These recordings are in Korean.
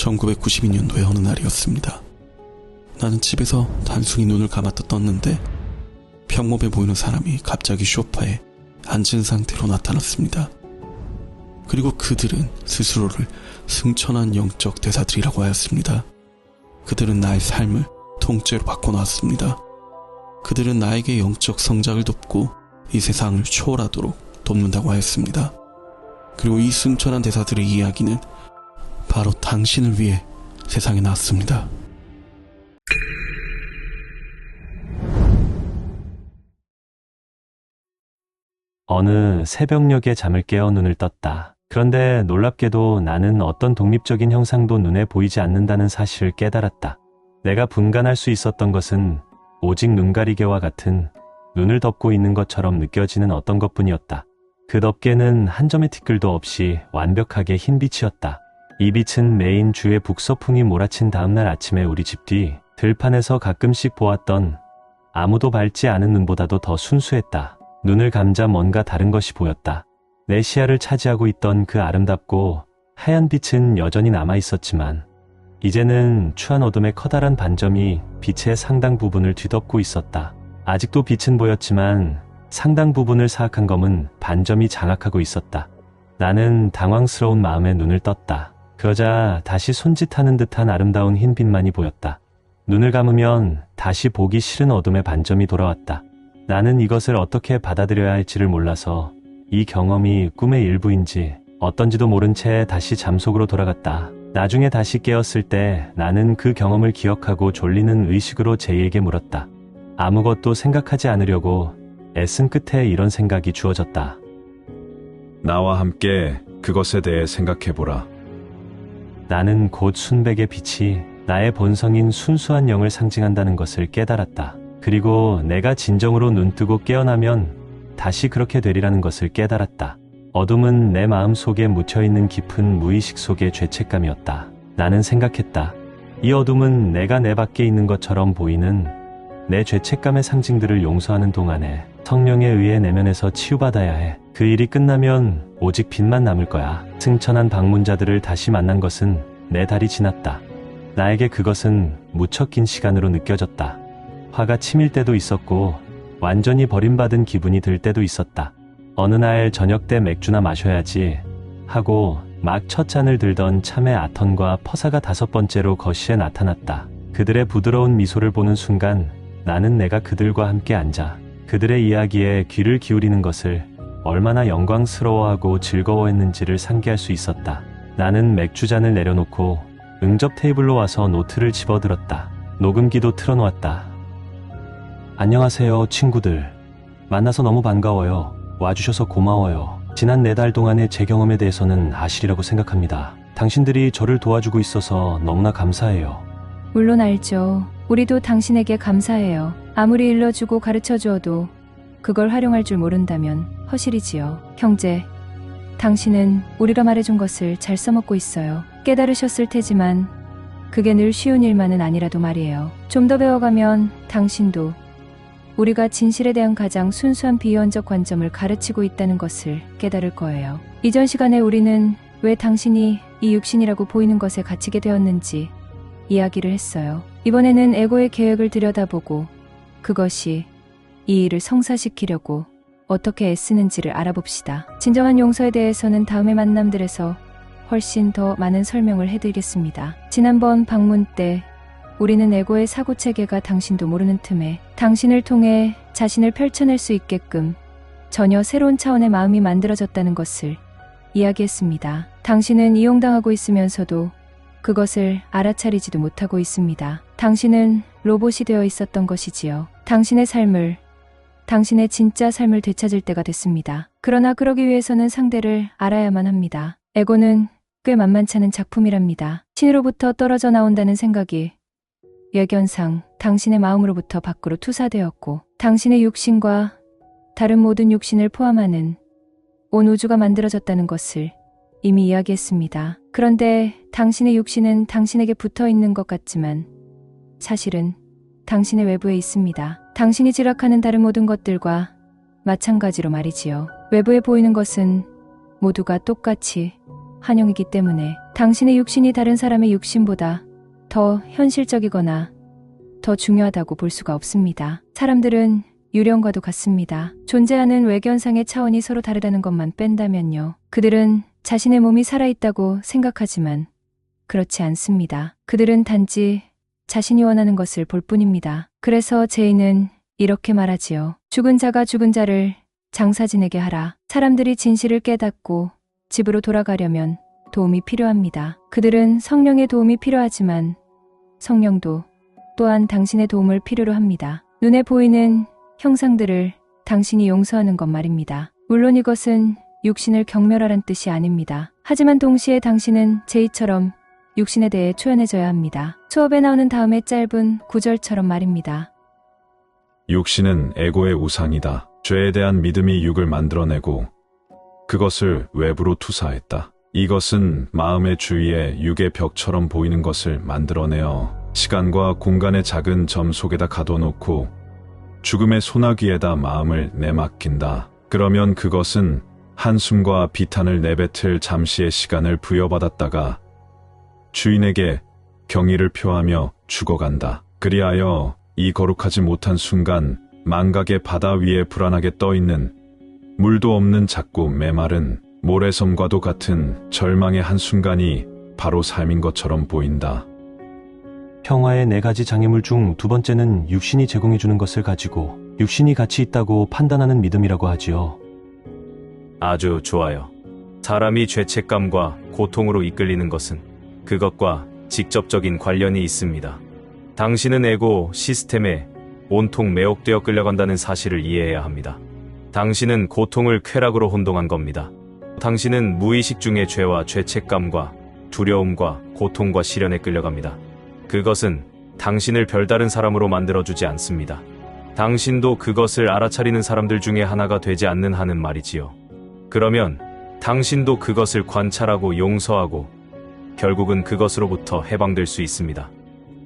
1992년도의 어느 날이었습니다. 나는 집에서 단순히 눈을 감았다 떴는데 평범해 보이는 사람이 갑자기 소파에 앉은 상태로 나타났습니다. 그리고 그들은 스스로를 승천한 영적 대사들이라고 하였습니다. 그들은 나의 삶을 통째로 바꿔놓았습니다. 그들은 나에게 영적 성장을 돕고 이 세상을 초월하도록 돕는다고 하였습니다. 그리고 이 승천한 대사들의 이야기는 바로 당신을 위해 세상에 나왔습니다. 어느 새벽녘에 잠을 깨어 눈을 떴다. 그런데 놀랍게도 나는 어떤 독립적인 형상도 눈에 보이지 않는다는 사실을 깨달았다. 내가 분간할 수 있었던 것은 오직 눈가리개와 같은 눈을 덮고 있는 것처럼 느껴지는 어떤 것뿐이었다. 그 덮개는 한 점의 티끌도 없이 완벽하게 흰 빛이었다. 이 빛은 매인 주의 북서풍이 몰아친 다음날 아침에 우리 집 뒤 들판에서 가끔씩 보았던 아무도 밟지 않은 눈보다도 더 순수했다. 눈을 감자 뭔가 다른 것이 보였다. 내 시야를 차지하고 있던 그 아름답고 하얀 빛은 여전히 남아있었지만 이제는 추한 어둠의 커다란 반점이 빛의 상당 부분을 뒤덮고 있었다. 아직도 빛은 보였지만 상당 부분을 사악한 검은 반점이 장악하고 있었다. 나는 당황스러운 마음에 눈을 떴다. 그러자 다시 손짓하는 듯한 아름다운 흰 빛만이 보였다. 눈을 감으면 다시 보기 싫은 어둠의 반점이 돌아왔다. 나는 이것을 어떻게 받아들여야 할지를 몰라서 이 경험이 꿈의 일부인지 어떤지도 모른 채 다시 잠속으로 돌아갔다. 나중에 다시 깨었을 때 나는 그 경험을 기억하고 졸리는 의식으로 제이에게 물었다. 아무것도 생각하지 않으려고 애쓴 끝에 이런 생각이 주어졌다. 나와 함께 그것에 대해 생각해보라. 나는 곧 순백의 빛이 나의 본성인 순수한 영을 상징한다는 것을 깨달았다. 그리고 내가 진정으로 눈뜨고 깨어나면 다시 그렇게 되리라는 것을 깨달았다. 어둠은 내 마음 속에 묻혀있는 깊은 무의식 속의 죄책감이었다. 나는 생각했다. 이 어둠은 내가 내 밖에 있는 것처럼 보이는 내 죄책감의 상징들을 용서하는 동안에 성령에 의해 내면에서 치유받아야 해. 그 일이 끝나면 오직 빛만 남을 거야. 승천한 방문자들을 다시 만난 것은 네 달이 지났다. 나에게 그것은 무척 긴 시간으로 느껴졌다. 화가 치밀 때도 있었고 완전히 버림받은 기분이 들 때도 있었다. 어느 날 저녁 때 맥주나 마셔야지 하고 막 첫 잔을 들던 참외 아턴과 퍼사가 5번째로 거실에 나타났다. 그들의 부드러운 미소를 보는 순간 나는 내가 그들과 함께 앉아 그들의 이야기에 귀를 기울이는 것을 얼마나 영광스러워하고 즐거워했는지를 상기할 수 있었다. 나는 맥주잔을 내려놓고 응접 테이블로 와서 노트를 집어들었다. 녹음기도 틀어놓았다. 안녕하세요, 친구들. 만나서 너무 반가워요. 와주셔서 고마워요. 지난 4달 동안의 제 경험에 대해서는 아시리라고 생각합니다. 당신들이 저를 도와주고 있어서 너무나 감사해요. 물론 알죠. 우리도 당신에게 감사해요. 아무리 일러주고 가르쳐주어도 그걸 활용할 줄 모른다면 허실이지요. 형제, 당신은 우리가 말해준 것을 잘 써먹고 있어요. 깨달으셨을 테지만 그게 늘 쉬운 일만은 아니라도 말이에요. 좀 더 배워가면 당신도 우리가 진실에 대한 가장 순수한 비유언적 관점을 가르치고 있다는 것을 깨달을 거예요. 이전 시간에 우리는 왜 당신이 이 육신이라고 보이는 것에 갇히게 되었는지 이야기를 했어요. 이번에는 에고의 계획을 들여다보고 그것이 이 일을 성사시키려고 어떻게 애쓰는지를 알아봅시다. 진정한 용서에 대해서는 다음의 만남들에서 훨씬 더 많은 설명을 해드리겠습니다. 지난번 방문 때 우리는 에고의 사고체계가 당신도 모르는 틈에 당신을 통해 자신을 펼쳐낼 수 있게끔 전혀 새로운 차원의 마음이 만들어졌다는 것을 이야기했습니다. 당신은 이용당하고 있으면서도 그것을 알아차리지도 못하고 있습니다. 당신은 로봇이 되어 있었던 것이지요. 당신의 삶을, 당신의 진짜 삶을 되찾을 때가 됐습니다. 그러나 그러기 위해서는 상대를 알아야만 합니다. 에고는 꽤 만만찮은 작품이랍니다. 신으로부터 떨어져 나온다는 생각이 예견상 당신의 마음으로부터 밖으로 투사되었고 당신의 육신과 다른 모든 육신을 포함하는 온 우주가 만들어졌다는 것을 이미 이야기했습니다. 그런데 당신의 육신은 당신에게 붙어 있는 것 같지만 사실은 당신의 외부에 있습니다. 당신이 지락하는 다른 모든 것들과 마찬가지로 말이지요. 외부에 보이는 것은 모두가 똑같이 환영이기 때문에 당신의 육신이 다른 사람의 육신보다 더 현실적이거나 더 중요하다고 볼 수가 없습니다. 사람들은 유령과도 같습니다. 존재하는 외견상의 차원이 서로 다르다는 것만 뺀다면요. 그들은 자신의 몸이 살아있다고 생각하지만 그렇지 않습니다. 그들은 단지 자신이 원하는 것을 볼 뿐입니다. 그래서 제인은 이렇게 말하지요. 죽은 자가 죽은 자를 장사 지내게 하라. 사람들이 진실을 깨닫고 집으로 돌아가려면 도움이 필요합니다. 그들은 성령의 도움이 필요하지만 성령도 또한 당신의 도움을 필요로 합니다. 눈에 보이는 형상들을 당신이 용서하는 것 말입니다. 물론 이것은 육신을 경멸하란 뜻이 아닙니다. 하지만 동시에 당신은 제이처럼 육신에 대해 초연해져야 합니다. 수업에 나오는 다음에 짧은 구절처럼 말입니다. 육신은 에고의 우상이다. 죄에 대한 믿음이 육을 만들어내고 그것을 외부로 투사했다. 이것은 마음의 주위에 육의 벽처럼 보이는 것을 만들어내어 시간과 공간의 작은 점 속에다 가둬놓고 죽음의 소나기에다 마음을 내맡긴다. 그러면 그것은 한숨과 비탄을 내뱉을 잠시의 시간을 부여받았다가 주인에게 경의를 표하며 죽어간다. 그리하여 이 거룩하지 못한 순간 망각의 바다 위에 불안하게 떠있는 물도 없는 작고 메마른 모래섬과도 같은 절망의 한순간이 바로 삶인 것처럼 보인다. 평화의 4가지 장애물 중 두 번째는 육신이 제공해주는 것을 가지고 육신이 가치 있다고 판단하는 믿음이라고 하지요. 아주 좋아요. 사람이 죄책감과 고통으로 이끌리는 것은 그것과 직접적인 관련이 있습니다. 당신은 에고 시스템에 온통 매혹되어 끌려간다는 사실을 이해해야 합니다. 당신은 고통을 쾌락으로 혼동한 겁니다. 당신은 무의식 중에 죄와 죄책감과 두려움과 고통과 시련에 끌려갑니다. 그것은 당신을 별다른 사람으로 만들어주지 않습니다. 당신도 그것을 알아차리는 사람들 중에 하나가 되지 않는 한은 말이지요. 그러면 당신도 그것을 관찰하고 용서하고 결국은 그것으로부터 해방될 수 있습니다.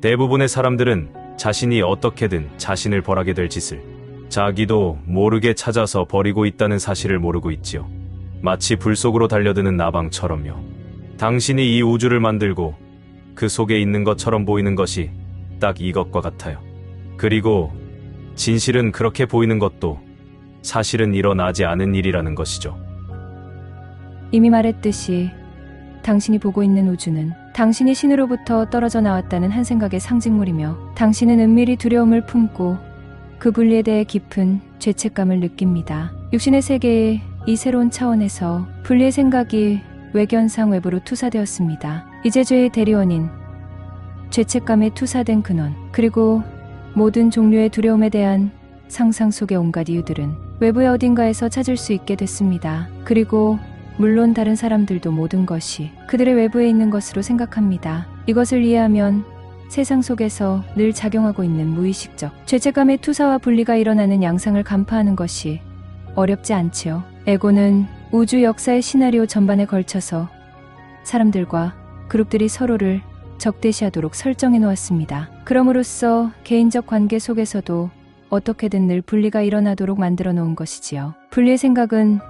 대부분의 사람들은 자신이 어떻게든 자신을 벌하게 될 짓을 자기도 모르게 찾아서 버리고 있다는 사실을 모르고 있지요. 마치 불 속으로 달려드는 나방처럼요. 당신이 이 우주를 만들고 그 속에 있는 것처럼 보이는 것이 딱 이것과 같아요. 그리고 진실은 그렇게 보이는 것도 사실은 일어나지 않은 일이라는 것이죠. 이미 말했듯이 당신이 보고 있는 우주는 당신이 신으로부터 떨어져 나왔다는 한 생각의 상징물이며 당신은 은밀히 두려움을 품고 그 분리에 대해 깊은 죄책감을 느낍니다. 육신의 세계의 이 새로운 차원에서 분리의 생각이 외견상 외부로 투사되었습니다. 이제 죄의 대리원인 죄책감에 투사된 근원 그리고 모든 종류의 두려움에 대한 상상 속의 온갖 이유들은 외부의 어딘가에서 찾을 수 있게 됐습니다. 그리고 물론 다른 사람들도 모든 것이 그들의 외부에 있는 것으로 생각합니다. 이것을 이해하면 세상 속에서 늘 작용하고 있는 무의식적 죄책감의 투사와 분리가 일어나는 양상을 간파하는 것이 어렵지 않지요. 에고는 우주 역사의 시나리오 전반에 걸쳐서 사람들과 그룹들이 서로를 적대시하도록 설정해 놓았습니다. 그럼으로써 개인적 관계 속에서도 어떻게든 늘 분리가 일어나도록 만들어 놓은 것이지요. 분리의 생각은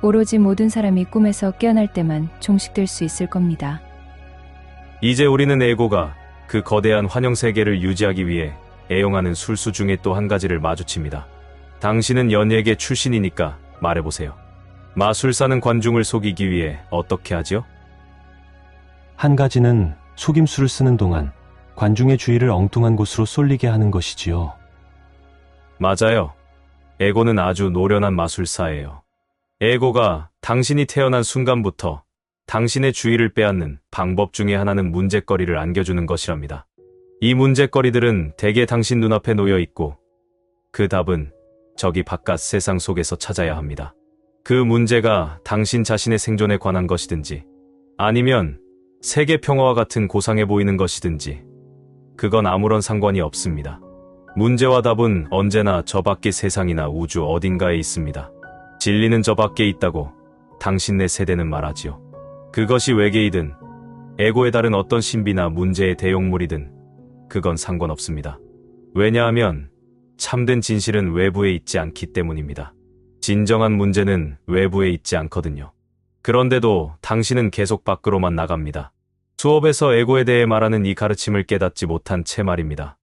오로지 모든 사람이 꿈에서 깨어날 때만 종식될 수 있을 겁니다. 이제 우리는 에고가 그 거대한 환영 세계를 유지하기 위해 애용하는 술수 중에 또 한 가지를 마주칩니다. 당신은 연예계 출신이니까 말해보세요. 마술사는 관중을 속이기 위해 어떻게 하지요? 한 가지는 속임수를 쓰는 동안 관중의 주의를 엉뚱한 곳으로 쏠리게 하는 것이지요. 맞아요. 에고는 아주 노련한 마술사예요. 에고가 당신이 태어난 순간부터 당신의 주의를 빼앗는 방법 중에 하나는 문제거리를 안겨주는 것이랍니다. 이 문제거리들은 대개 당신 눈앞에 놓여 있고 그 답은 저기 바깥 세상 속에서 찾아야 합니다. 그 문제가 당신 자신의 생존에 관한 것이든지 아니면 세계 평화와 같은 고상해 보이는 것이든지 그건 아무런 상관이 없습니다. 문제와 답은 언제나 저 밖의 세상이나 우주 어딘가에 있습니다. 진리는 저 밖에 있다고 당신네 세대는 말하지요. 그것이 외계이든 에고에 다른 어떤 신비나 문제의 대용물이든 그건 상관없습니다. 왜냐하면 참된 진실은 외부에 있지 않기 때문입니다. 진정한 문제는 외부에 있지 않거든요. 그런데도 당신은 계속 밖으로만 나갑니다. 수업에서 에고에 대해 말하는 이 가르침을 깨닫지 못한 채 말입니다.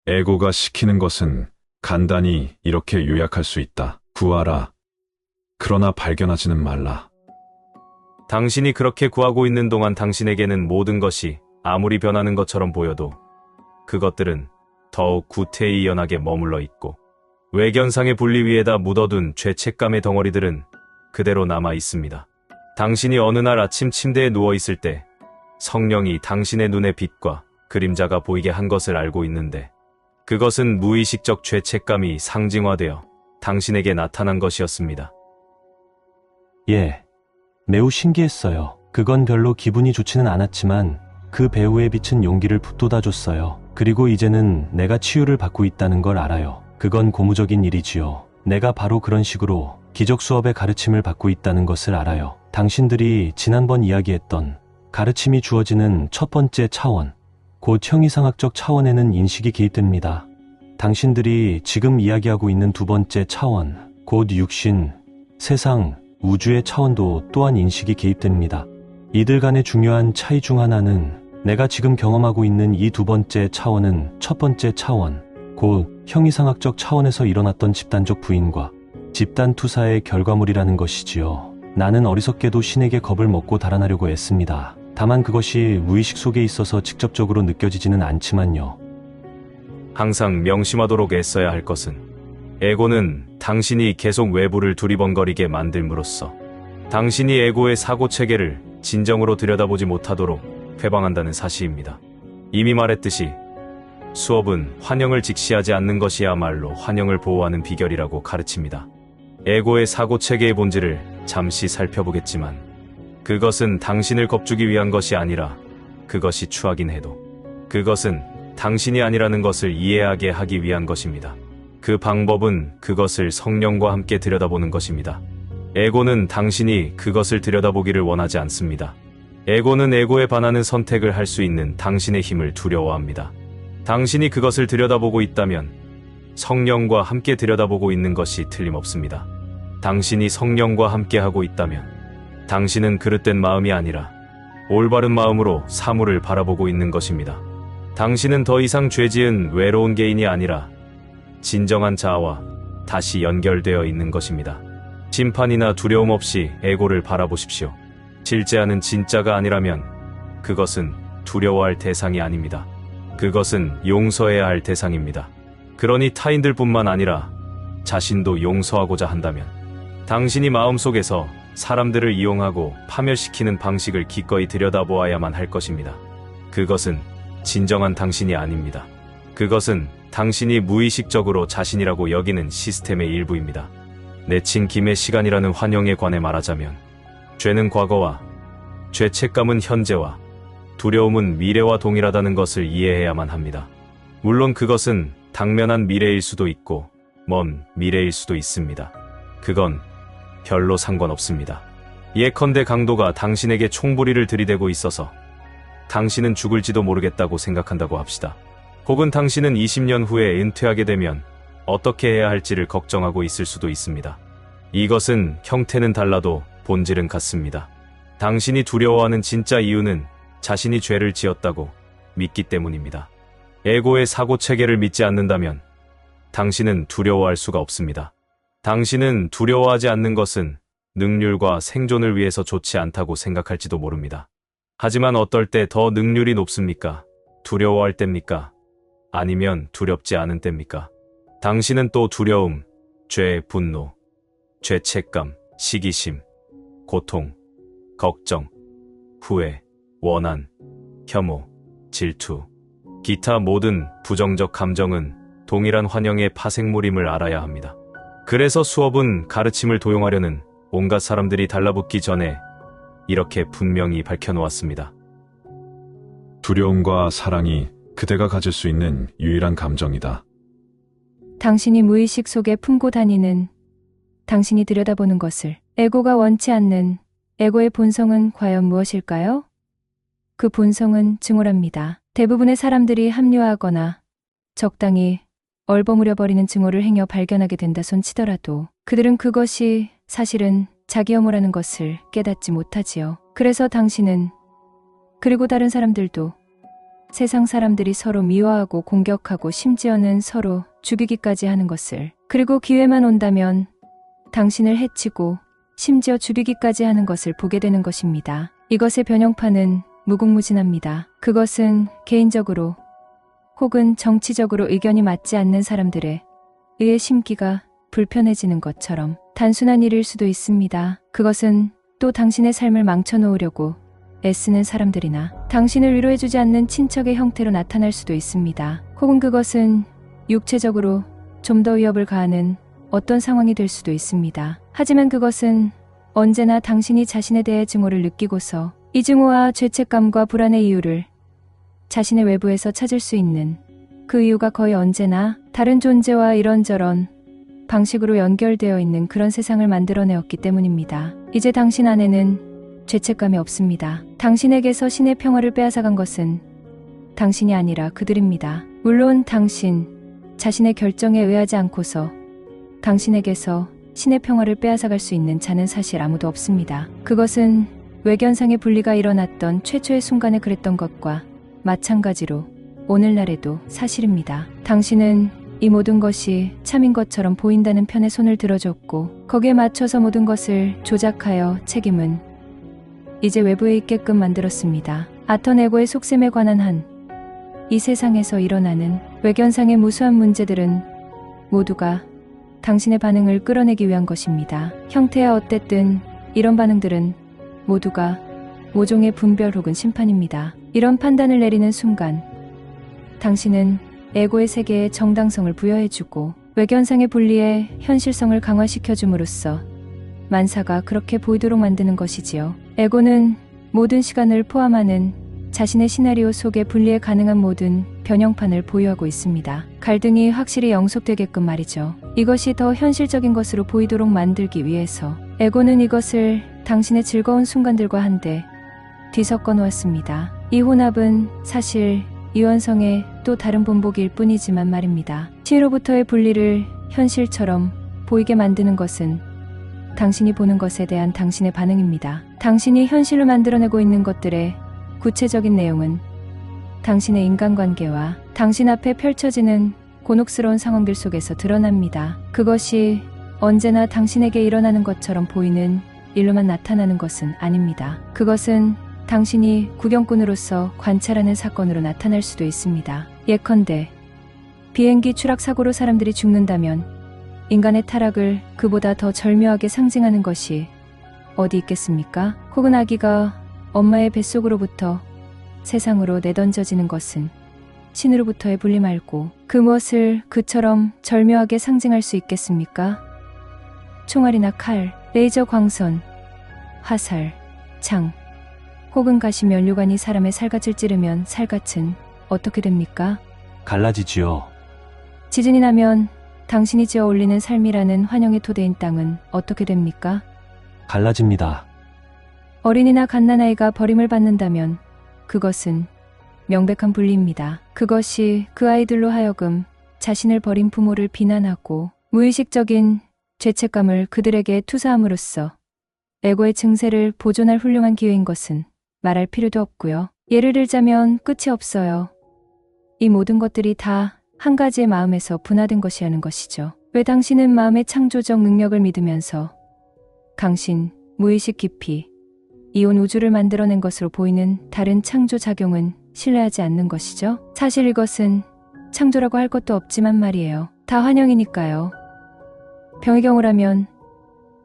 에고가 시키는 것은 간단히 이렇게 요약할 수 있다. 구하라. 그러나 발견하지는 말라. 당신이 그렇게 구하고 있는 동안 당신에게는 모든 것이 아무리 변하는 것처럼 보여도 그것들은 더욱 구태의연하게 머물러 있고 외견상의 분리 위에다 묻어둔 죄책감의 덩어리들은 그대로 남아 있습니다. 당신이 어느 날 아침 침대에 누워 있을 때 성령이 당신의 눈에 빛과 그림자가 보이게 한 것을 알고 있는데 그것은 무의식적 죄책감이 상징화되어 당신에게 나타난 것이었습니다. 예, 매우 신기했어요. 그건 별로 기분이 좋지는 않았지만 그 배우의 빛은 용기를 북돋아줬어요. 그리고 이제는 내가 치유를 받고 있다는 걸 알아요. 그건 고무적인 일이지요. 내가 바로 그런 식으로 기적 수업의 가르침을 받고 있다는 것을 알아요. 당신들이 지난번 이야기했던 가르침이 주어지는 첫 번째 차원, 곧 형이상학적 차원에는 인식이 개입됩니다. 당신들이 지금 이야기하고 있는 두 번째 차원, 곧 육신, 세상, 우주의 차원도 또한 인식이 개입됩니다. 이들 간의 중요한 차이 중 하나는 내가 지금 경험하고 있는 이 두 번째 차원은 첫 번째 차원, 곧 형이상학적 차원에서 일어났던 집단적 부인과 집단 투사의 결과물이라는 것이지요. 나는 어리석게도 신에게 겁을 먹고 달아나려고 애씁니다. 다만 그것이 무의식 속에 있어서 직접적으로 느껴지지는 않지만요. 항상 명심하도록 애써야 할 것은 에고는 당신이 계속 외부를 두리번거리게 만들므로써 당신이 에고의 사고체계를 진정으로 들여다보지 못하도록 회방한다는 사실입니다. 이미 말했듯이 수업은 환영을 직시하지 않는 것이야말로 환영을 보호하는 비결이라고 가르칩니다. 에고의 사고체계의 본질을 잠시 살펴보겠지만 그것은 당신을 겁주기 위한 것이 아니라 그것이 추하긴 해도 그것은 당신이 아니라는 것을 이해하게 하기 위한 것입니다. 그 방법은 그것을 성령과 함께 들여다보는 것입니다. 에고는 당신이 그것을 들여다보기를 원하지 않습니다. 에고는 에고에 반하는 선택을 할 수 있는 당신의 힘을 두려워합니다. 당신이 그것을 들여다보고 있다면 성령과 함께 들여다보고 있는 것이 틀림없습니다. 당신이 성령과 함께 하고 있다면 당신은 그릇된 마음이 아니라 올바른 마음으로 사물을 바라보고 있는 것입니다. 당신은 더 이상 죄지은 외로운 개인이 아니라 진정한 자아와 다시 연결되어 있는 것입니다. 심판이나 두려움 없이 에고를 바라보십시오. 실제하는 진짜가 아니라면 그것은 두려워할 대상이 아닙니다. 그것은 용서해야 할 대상입니다. 그러니 타인들뿐만 아니라 자신도 용서하고자 한다면 당신이 마음속에서 사람들을 이용하고 파멸시키는 방식을 기꺼이 들여다보아야만 할 것입니다. 그것은 진정한 당신이 아닙니다. 그것은 당신이 무의식적으로 자신이라고 여기는 시스템의 일부입니다. 내친 김의 시간이라는 환영에 관해 말하자면 죄는 과거와 죄책감은 현재와 두려움은 미래와 동일하다는 것을 이해해야만 합니다. 물론 그것은 당면한 미래일 수도 있고 먼 미래일 수도 있습니다. 그건 별로 상관없습니다. 예컨대 강도가 당신에게 총부리를 들이대고 있어서 당신은 죽을지도 모르겠다고 생각한다고 합시다. 혹은 당신은 20년 후에 은퇴하게 되면 어떻게 해야 할지를 걱정하고 있을 수도 있습니다. 이것은 형태는 달라도 본질은 같습니다. 당신이 두려워하는 진짜 이유는 자신이 죄를 지었다고 믿기 때문입니다. 에고의 사고체계를 믿지 않는다면 당신은 두려워할 수가 없습니다. 당신은 두려워하지 않는 것은 능률과 생존을 위해서 좋지 않다고 생각할지도 모릅니다. 하지만 어떨 때 더 능률이 높습니까? 두려워할 때입니까? 아니면 두렵지 않은 때입니까? 당신은 또 두려움, 죄, 분노, 죄책감, 시기심, 고통, 걱정, 후회, 원한, 혐오, 질투, 기타 모든 부정적 감정은 동일한 환영의 파생물임을 알아야 합니다. 그래서 수업은 가르침을 도용하려는 온갖 사람들이 달라붙기 전에 이렇게 분명히 밝혀놓았습니다. 두려움과 사랑이 그대가 가질 수 있는 유일한 감정이다. 당신이 무의식 속에 품고 다니는 당신이 들여다보는 것을 에고가 원치 않는 에고의 본성은 과연 무엇일까요? 그 본성은 증오랍니다. 대부분의 사람들이 합리화하거나 적당히 얼버무려 버리는 증오를 행여 발견하게 된다 손치더라도 그들은 그것이 사실은 자기 혐오라는 것을 깨닫지 못하지요. 그래서 당신은, 그리고 다른 사람들도 세상 사람들이 서로 미워하고 공격하고 심지어는 서로 죽이기까지 하는 것을, 그리고 기회만 온다면 당신을 해치고 심지어 죽이기까지 하는 것을 보게 되는 것입니다. 이것의 변형파는 무궁무진합니다. 그것은 개인적으로 혹은 정치적으로 의견이 맞지 않는 사람들의 의에 심기가 불편해지는 것처럼 단순한 일일 수도 있습니다. 그것은 또 당신의 삶을 망쳐놓으려고 애쓰는 사람들이나 당신을 위로해주지 않는 친척의 형태로 나타날 수도 있습니다. 혹은 그것은 육체적으로 좀 더 위협을 가하는 어떤 상황이 될 수도 있습니다. 하지만 그것은 언제나 당신이 자신에 대해 증오를 느끼고서 이 증오와 죄책감과 불안의 이유를 자신의 외부에서 찾을 수 있는 그 이유가 거의 언제나 다른 존재와 이런저런 방식으로 연결되어 있는 그런 세상을 만들어내었기 때문입니다. 이제 당신 안에는 죄책감이 없습니다. 당신에게서 신의 평화를 빼앗아간 것은 당신이 아니라 그들입니다. 물론 당신 자신의 결정에 의하지 않고서 당신에게서 신의 평화를 빼앗아갈 수 있는 자는 사실 아무도 없습니다. 그것은 외견상의 분리가 일어났던 최초의 순간에 그랬던 것과 마찬가지로 오늘날에도 사실입니다. 당신은 이 모든 것이 참인 것처럼 보인다는 편에 손을 들어줬고 거기에 맞춰서 모든 것을 조작하여 책임은 이제 외부에 있게끔 만들었습니다. 아터네고의 속셈에 관한 이 세상에서 일어나는 외견상의 무수한 문제들은 모두가 당신의 반응을 끌어내기 위한 것입니다. 형태야 어쨌든 이런 반응들은 모두가 모종의 분별 혹은 심판입니다. 이런 판단을 내리는 순간 당신은 에고의 세계에 정당성을 부여해주고 외견상의 분리에 현실성을 강화시켜줌으로써 만사가 그렇게 보이도록 만드는 것이지요. 에고는 모든 시간을 포함하는 자신의 시나리오 속에 분리에 가능한 모든 변형판을 보유하고 있습니다. 갈등이 확실히 영속되게끔 말이죠. 이것이 더 현실적인 것으로 보이도록 만들기 위해서 에고는 이것을 당신의 즐거운 순간들과 한데 뒤섞어 놓았습니다. 이 혼합은 사실 이원성의 또 다른 본보기일 뿐이지만 말입니다. 치로부터의 분리를 현실처럼 보이게 만드는 것은 당신이 보는 것에 대한 당신의 반응입니다. 당신이 현실로 만들어내고 있는 것들의 구체적인 내용은 당신의 인간관계와 당신 앞에 펼쳐지는 곤혹스러운 상황들 속에서 드러납니다. 그것이 언제나 당신에게 일어나는 것처럼 보이는 일로만 나타나는 것은 아닙니다. 그것은 당신이 구경꾼으로서 관찰하는 사건으로 나타날 수도 있습니다. 예컨대 비행기 추락 사고로 사람들이 죽는다면 인간의 타락을 그보다 더 절묘하게 상징하는 것이 어디 있겠습니까? 혹은 아기가 엄마의 뱃속으로부터 세상으로 내던져지는 것은 신으로부터의 분리 말고 그 무엇을 그처럼 절묘하게 상징할 수 있겠습니까? 총알이나 칼, 레이저 광선, 화살, 창, 혹은 가시 면류관이 사람의 살갗을 찌르면 살갗은 어떻게 됩니까? 갈라지지요. 지진이 나면 당신이 지어 올리는 삶이라는 환영의 토대인 땅은 어떻게 됩니까? 갈라집니다. 어린이나 갓난아이가 버림을 받는다면 그것은 명백한 분리입니다. 그것이 그 아이들로 하여금 자신을 버린 부모를 비난하고 무의식적인 죄책감을 그들에게 투사함으로써 에고의 증세를 보존할 훌륭한 기회인 것은 말할 필요도 없고요. 예를 들자면 끝이 없어요. 이 모든 것들이 다 한 가지의 마음에서 분화된 것이라는 것이죠. 왜 당신은 마음의 창조적 능력을 믿으면서 강신, 무의식 깊이 이 온 우주를 만들어낸 것으로 보이는 다른 창조작용은 신뢰하지 않는 것이죠? 사실 이것은 창조라고 할 것도 없지만 말이에요. 다 환영이니까요. 병의 경우라면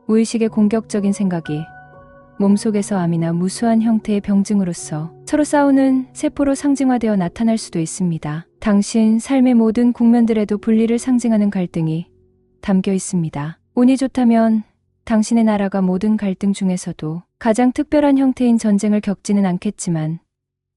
무의식의 공격적인 생각이 몸속에서 암이나 무수한 형태의 병증으로서 서로 싸우는 세포로 상징화되어 나타날 수도 있습니다. 당신 삶의 모든 국면들에도 분리를 상징하는 갈등이 담겨 있습니다. 운이 좋다면 당신의 나라가 모든 갈등 중에서도 가장 특별한 형태인 전쟁을 겪지는 않겠지만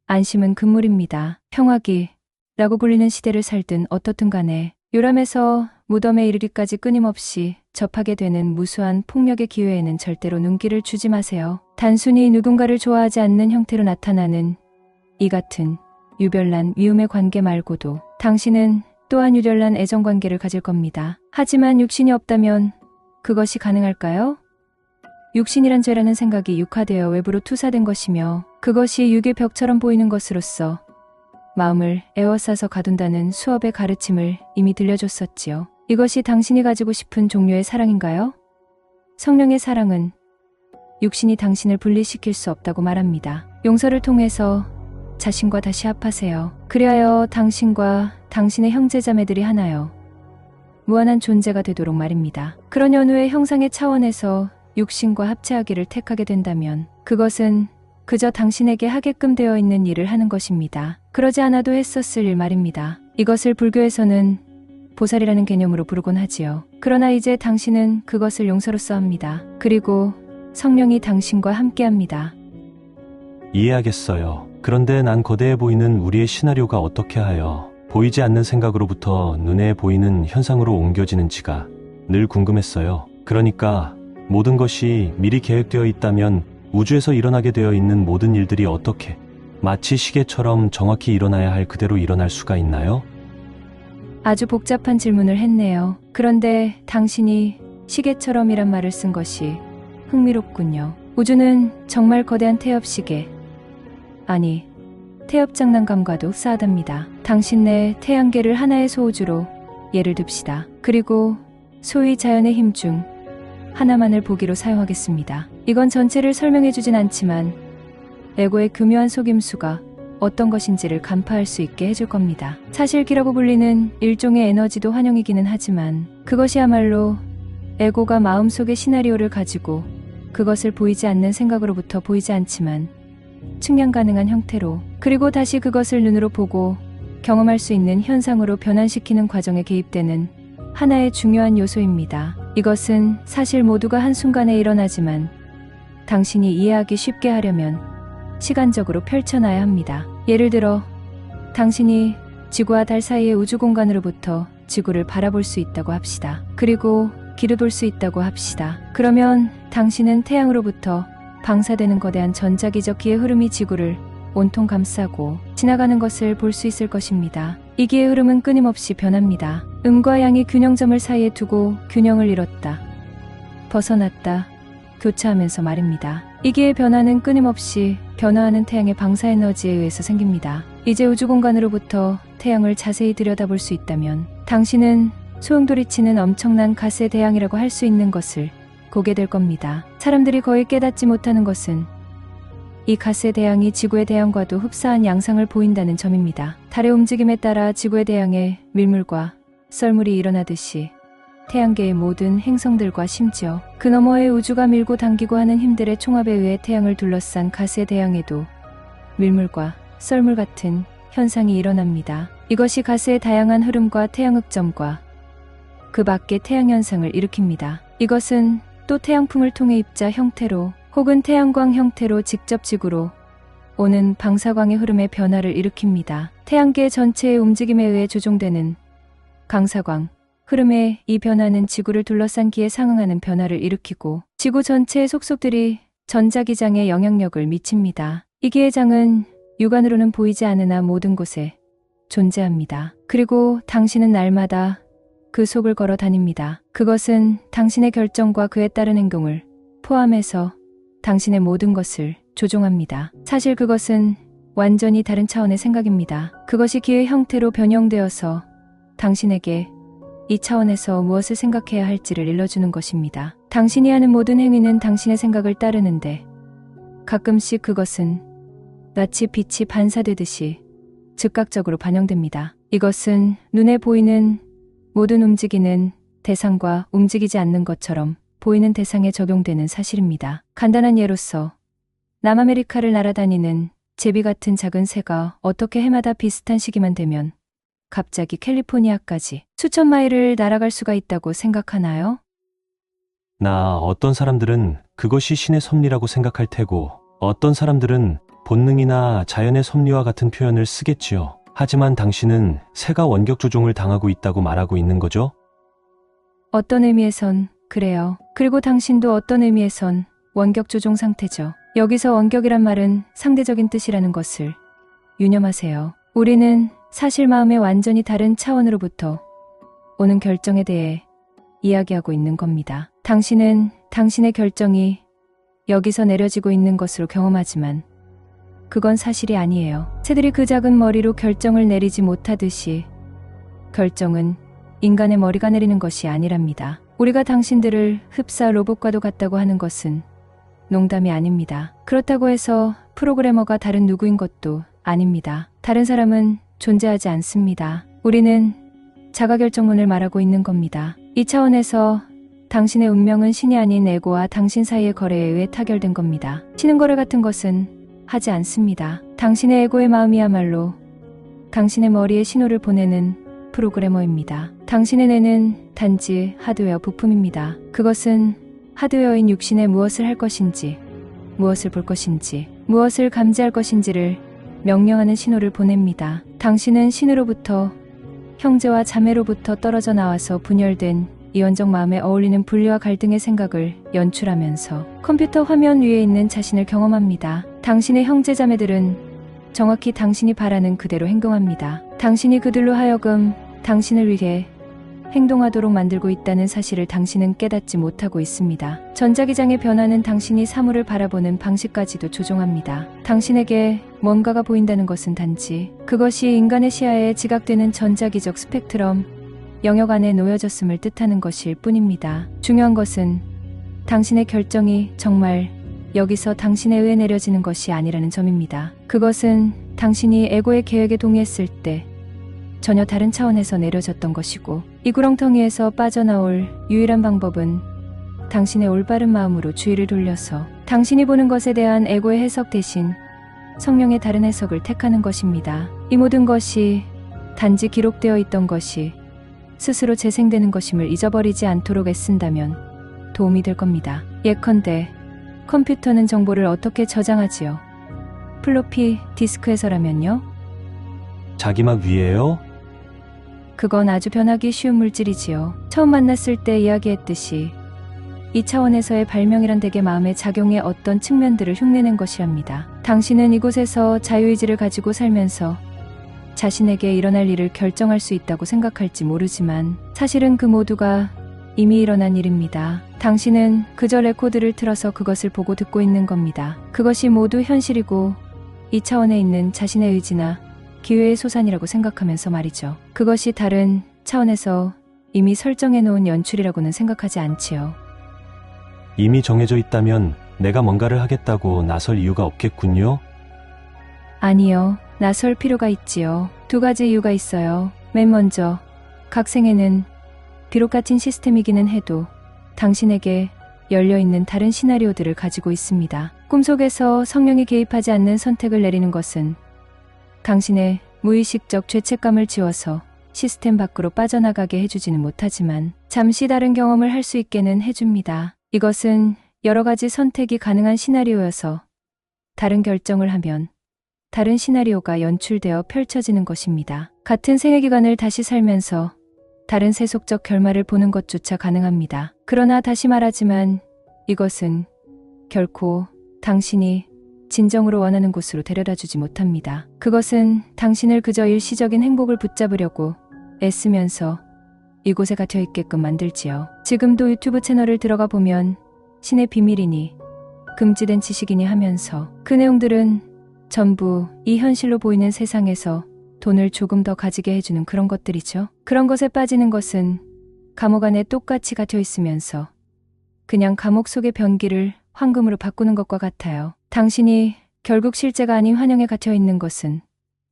안심은 금물입니다. 평화기라고 불리는 시대를 살든 어떻든 간에 요람에서 무덤에 이르기까지 끊임없이 접하게 되는 무수한 폭력의 기회에는 절대로 눈길을 주지 마세요. 단순히 누군가를 좋아하지 않는 형태로 나타나는 이 같은 유별난 위움의 관계 말고도 당신은 또한 유별난 애정관계를 가질 겁니다. 하지만 육신이 없다면 그것이 가능할까요? 육신이란 죄라는 생각이 육화되어 외부로 투사된 것이며 그것이 육의 벽처럼 보이는 것으로서 마음을 에워싸서 가둔다는 수업의 가르침을 이미 들려줬었지요. 이것이 당신이 가지고 싶은 종류의 사랑인가요? 성령의 사랑은 육신이 당신을 분리시킬 수 없다고 말합니다. 용서를 통해서 자신과 다시 합하세요. 그리하여 당신과 당신의 형제자매들이 하나요. 무한한 존재가 되도록 말입니다. 그런 연후의 형상의 차원에서 육신과 합체하기를 택하게 된다면 그것은 그저 당신에게 하게끔 되어 있는 일을 하는 것입니다. 그러지 않아도 했었을 일 말입니다. 이것을 불교에서는 보살이라는 개념으로 부르곤 하지요. 그러나 이제 당신은 그것을 용서로써 합니다. 그리고 성령이 당신과 함께합니다. 이해하겠어요. 그런데 난 거대해 보이는 우리의 시나리오가 어떻게 하여 보이지 않는 생각으로부터 눈에 보이는 현상으로 옮겨지는지가 늘 궁금했어요. 그러니까 모든 것이 미리 계획되어 있다면 우주에서 일어나게 되어 있는 모든 일들이 어떻게 마치 시계처럼 정확히 일어나야 할 그대로 일어날 수가 있나요? 아주 복잡한 질문을 했네요. 그런데 당신이 시계처럼이란 말을 쓴 것이 흥미롭군요. 우주는 정말 거대한 태엽시계, 아니 태엽 장난감과도 흡사하답니다. 당신 내 태양계를 하나의 소우주로 예를 듭시다. 그리고 소위 자연의 힘 중 하나만을 보기로 사용하겠습니다. 이건 전체를 설명해주진 않지만 에고의 교묘한 속임수가 어떤 것인지를 간파할 수 있게 해줄 겁니다. 사실기라고 불리는 일종의 에너지도 환영이기는 하지만 그것이야말로 에고가 마음속의 시나리오를 가지고 그것을 보이지 않는 생각으로부터 보이지 않지만 측량 가능한 형태로 그리고 다시 그것을 눈으로 보고 경험할 수 있는 현상으로 변환시키는 과정에 개입되는 하나의 중요한 요소입니다. 이것은 사실 모두가 한순간에 일어나지만 당신이 이해하기 쉽게 하려면 시간적으로 펼쳐놔야 합니다. 예를 들어 당신이 지구와 달 사이의 우주 공간으로부터 지구를 바라볼 수 있다고 합시다. 그리고 길을 볼 수 있다고 합시다. 그러면 당신은 태양으로부터 방사되는 거대한 전자기적 기의 흐름이 지구를 온통 감싸고 지나가는 것을 볼 수 있을 것입니다. 이 기의 흐름은 끊임없이 변합니다. 음과 양이 균형점을 사이에 두고 균형을 잃었다, 벗어났다, 교차하면서 말입니다. 이 기의 변화는 끊임없이 변화하는 태양의 방사 에너지에 의해서 생깁니다. 이제 우주 공간으로부터 태양을 자세히 들여다볼 수 있다면 당신은 소용돌이치는 엄청난 가스의 대양이라고 할 수 있는 것을 보게 될 겁니다. 사람들이 거의 깨닫지 못하는 것은 이 가스의 대양이 지구의 대양과도 흡사한 양상을 보인다는 점입니다. 달의 움직임에 따라 지구의 대양에 밀물과 썰물이 일어나듯이 태양계의 모든 행성들과 심지어 그 너머의 우주가 밀고 당기고 하는 힘들의 총합에 의해 태양을 둘러싼 가스의 대양에도 밀물과 썰물 같은 현상이 일어납니다. 이것이 가스의 다양한 흐름과 태양 흑점과 그 밖의 태양 현상을 일으킵니다. 이것은 또 태양풍을 통해 입자 형태로 혹은 태양광 형태로 직접 지구로 오는 방사광의 흐름의 변화를 일으킵니다. 태양계 전체의 움직임에 의해 조종되는 강사광 흐름의 이 변화는 지구를 둘러싼 기에 상응하는 변화를 일으키고 지구 전체의 속속들이 전자기장에 영향력을 미칩니다. 이 기의 장은 육안으로는 보이지 않으나 모든 곳에 존재합니다. 그리고 당신은 날마다 그 속을 걸어 다닙니다. 그것은 당신의 결정과 그에 따른 행동을 포함해서 당신의 모든 것을 조종합니다. 사실 그것은 완전히 다른 차원의 생각입니다. 그것이 기의 형태로 변형되어서 당신에게 이 차원에서 무엇을 생각해야 할지를 일러주는 것입니다. 당신이 하는 모든 행위는 당신의 생각을 따르는데 가끔씩 그것은 마치 빛이 반사되듯이 즉각적으로 반영됩니다. 이것은 눈에 보이는 모든 움직이는 대상과 움직이지 않는 것처럼 보이는 대상에 적용되는 사실입니다. 간단한 예로서 남아메리카를 날아다니는 제비 같은 작은 새가 어떻게 해마다 비슷한 시기만 되면 갑자기 캘리포니아까지 수천 마일을 날아갈 수가 있다고 생각하나요? 어떤 사람들은 그것이 신의 섭리라고 생각할 테고 어떤 사람들은 본능이나 자연의 섭리와 같은 표현을 쓰겠지요. 하지만 당신은 새가 원격 조종을 당하고 있다고 말하고 있는 거죠? 어떤 의미에선 그래요. 그리고 당신도 어떤 의미에선 원격 조종 상태죠. 여기서 원격이란 말은 상대적인 뜻이라는 것을 유념하세요. 우리는 사실 마음의 완전히 다른 차원으로부터 오는 결정에 대해 이야기하고 있는 겁니다. 당신은 당신의 결정이 여기서 내려지고 있는 것으로 경험하지만 그건 사실이 아니에요. 새들이 그 작은 머리로 결정을 내리지 못하듯이 결정은 인간의 머리가 내리는 것이 아니랍니다. 우리가 당신들을 흡사 로봇과도 같다고 하는 것은 농담이 아닙니다. 그렇다고 해서 프로그래머가 다른 누구인 것도 아닙니다. 다른 사람은 존재하지 않습니다. 우리는 자가결정론을 말하고 있는 겁니다. 이 차원에서 당신의 운명은 신이 아닌 에고와 당신 사이의 거래에 의해 타결된 겁니다. 신은 거래 같은 것은 하지 않습니다. 당신의 에고의 마음이야말로 당신의 머리에 신호를 보내는 프로그래머입니다. 당신의 뇌는 단지 하드웨어 부품입니다. 그것은 하드웨어인 육신에 무엇을 할 것인지, 무엇을 볼 것인지, 무엇을 감지할 것인지를 명령하는 신호를 보냅니다. 당신은 신으로부터, 형제와 자매로부터 떨어져 나와서 분열된 이원적 마음에 어울리는 분리와 갈등의 생각을 연출하면서 컴퓨터 화면 위에 있는 자신을 경험합니다. 당신의 형제 자매들은 정확히 당신이 바라는 그대로 행동합니다. 당신이 그들로 하여금 당신을 위해 행동하도록 만들고 있다는 사실을 당신은 깨닫지 못하고 있습니다. 전자기장의 변화는 당신이 사물을 바라보는 방식까지도 조종합니다. 당신에게 뭔가가 보인다는 것은 단지 그것이 인간의 시야에 지각되는 전자기적 스펙트럼 영역 안에 놓여졌음을 뜻하는 것일 뿐입니다. 중요한 것은 당신의 결정이 정말 여기서 당신에 의해 내려지는 것이 아니라는 점입니다. 그것은 당신이 에고의 계획에 동의했을 때 전혀 다른 차원에서 내려졌던 것이고 이 구렁텅이에서 빠져나올 유일한 방법은 당신의 올바른 마음으로 주의를 돌려서 당신이 보는 것에 대한 에고의 해석 대신 성령의 다른 해석을 택하는 것입니다. 이 모든 것이 단지 기록되어 있던 것이 스스로 재생되는 것임을 잊어버리지 않도록 애쓴다면 도움이 될 겁니다. 예컨대 컴퓨터는 정보를 어떻게 저장하지요? 플로피 디스크에서라면요? 자기막 위에요? 그건 아주 변하기 쉬운 물질이지요. 처음 만났을 때 이야기했듯이 이 차원에서의 발명이란 대개 마음의 작용의 어떤 측면들을 흉내낸 것이랍니다. 당신은 이곳에서 자유의지를 가지고 살면서 자신에게 일어날 일을 결정할 수 있다고 생각할지 모르지만 사실은 그 모두가 이미 일어난 일입니다. 당신은 그저 레코드를 틀어서 그것을 보고 듣고 있는 겁니다. 그것이 모두 현실이고 이 차원에 있는 자신의 의지나 기회의 소산이라고 생각하면서 말이죠. 그것이 다른 차원에서 이미 설정해 놓은 연출이라고는 생각하지 않지요. 이미 정해져 있다면 내가 뭔가를 하겠다고 나설 이유가 없겠군요. 아니요. 나설 필요가 있지요. 두 가지 이유가 있어요. 맨 먼저 각 생에는 비록 같은 시스템이기는 해도 당신에게 열려있는 다른 시나리오들을 가지고 있습니다. 꿈속에서 성령이 개입하지 않는 선택을 내리는 것은 당신의 무의식적 죄책감을 지워서 시스템 밖으로 빠져나가게 해주지는 못하지만 잠시 다른 경험을 할 수 있게는 해줍니다. 이것은 여러 가지 선택이 가능한 시나리오여서 다른 결정을 하면 다른 시나리오가 연출되어 펼쳐지는 것입니다. 같은 생애 기간을 다시 살면서 다른 세속적 결말을 보는 것조차 가능합니다. 그러나 다시 말하지만 이것은 결코 당신이 진정으로 원하는 곳으로 데려다주지 못합니다. 그것은 당신을 그저 일시적인 행복을 붙잡으려고 애쓰면서 이곳에 갇혀 있게끔 만들지요. 지금도 유튜브 채널을 들어가 보면 신의 비밀이니 금지된 지식이니 하면서 그 내용들은 전부 이 현실로 보이는 세상에서 돈을 조금 더 가지게 해주는 그런 것들이죠. 그런 것에 빠지는 것은 감옥 안에 똑같이 갇혀 있으면서 그냥 감옥 속의 변기를 황금으로 바꾸는 것과 같아요. 당신이 결국 실제가 아닌 환영에 갇혀 있는 것은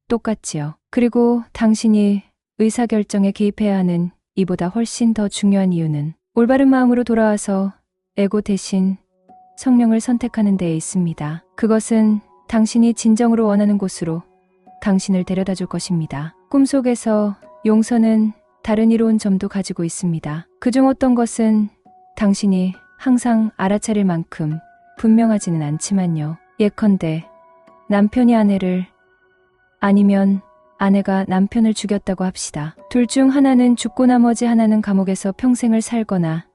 똑같지요. 그리고 당신이 의사결정에 개입해야 하는 이보다 훨씬 더 중요한 이유는 올바른 마음으로 돌아와서 에고 대신 성령을 선택하는 데에 있습니다. 그것은 당신이 진정으로 원하는 곳으로 당신을 데려다 줄 것입니다. 꿈속에서 용서는 다른 이로운 점도 가지고 있습니다. 그중 어떤 것은 당신이 항상 알아차릴 만큼 분명하지는 않지만요. 예컨대 남편이 아내를 아니면 아내가 남편을 죽였다고 합시다. 둘 중 하나는 죽고 나머지 하나는 감옥에서 평생을 살거나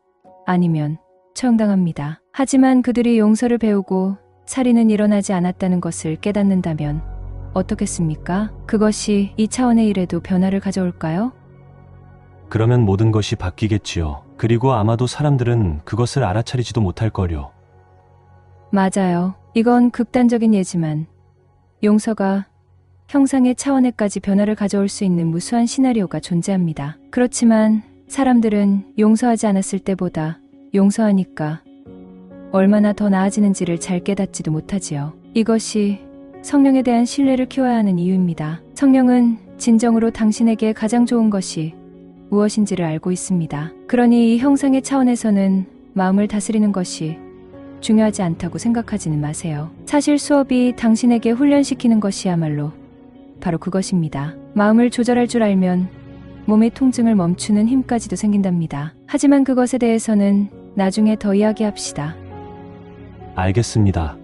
아니면 처형당합니다. 하지만 그들이 용서를 배우고 살인은 일어나지 않았다는 것을 깨닫는다면 어떻겠습니까? 그것이 이 차원의 일에도 변화를 가져올까요? 그러면 모든 것이 바뀌겠지요. 그리고 아마도 사람들은 그것을 알아차리지도 못할 거요. 맞아요. 이건 극단적인 예지만 용서가 형상의 차원에까지 변화를 가져올 수 있는 무수한 시나리오가 존재합니다. 그렇지만 사람들은 용서하지 않았을 때보다 용서하니까 얼마나 더 나아지는지를 잘 깨닫지도 못하지요. 이것이 성령에 대한 신뢰를 키워야 하는 이유입니다. 성령은 진정으로 당신에게 가장 좋은 것이 무엇인지를 알고 있습니다. 그러니 이 형상의 차원에서는 마음을 다스리는 것이 중요하지 않다고 생각하지는 마세요. 사실 수업이 당신에게 훈련시키는 것이야말로 바로 그것입니다. 마음을 조절할 줄 알면 몸의 통증을 멈추는 힘까지도 생긴답니다. 하지만 그것에 대해서는 나중에 더 이야기합시다. 알겠습니다.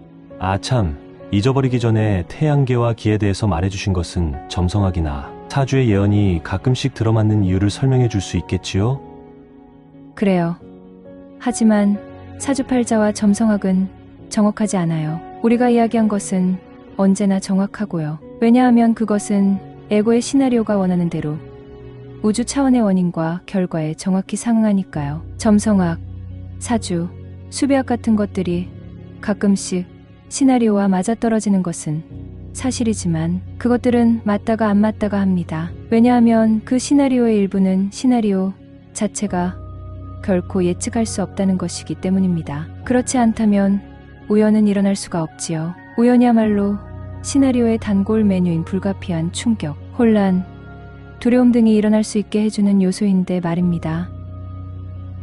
참, 잊어버리기 전에 태양계와 기에 대해서 말해주신 것은 점성학이나 사주의 예언이 가끔씩 들어맞는 이유를 설명해 줄 수 있겠지요? 그래요. 하지만 사주팔자와 점성학은 정확하지 않아요. 우리가 이야기한 것은 언제나 정확하고요. 왜냐하면 그것은 에고의 시나리오가 원하는 대로 우주 차원의 원인과 결과에 정확히 상응하니까요. 점성학, 사주, 수비학 같은 것들이 가끔씩 시나리오와 맞아떨어지는 것은 사실이지만 그것들은 맞다가 안 맞다가 합니다. 왜냐하면 그 시나리오의 일부는 시나리오 자체가 결코 예측할 수 없다는 것이기 때문입니다. 그렇지 않다면 우연은 일어날 수가 없지요. 우연이야말로 시나리오의 단골 메뉴인 불가피한 충격, 혼란, 두려움 등이 일어날 수 있게 해주는 요소인데 말입니다.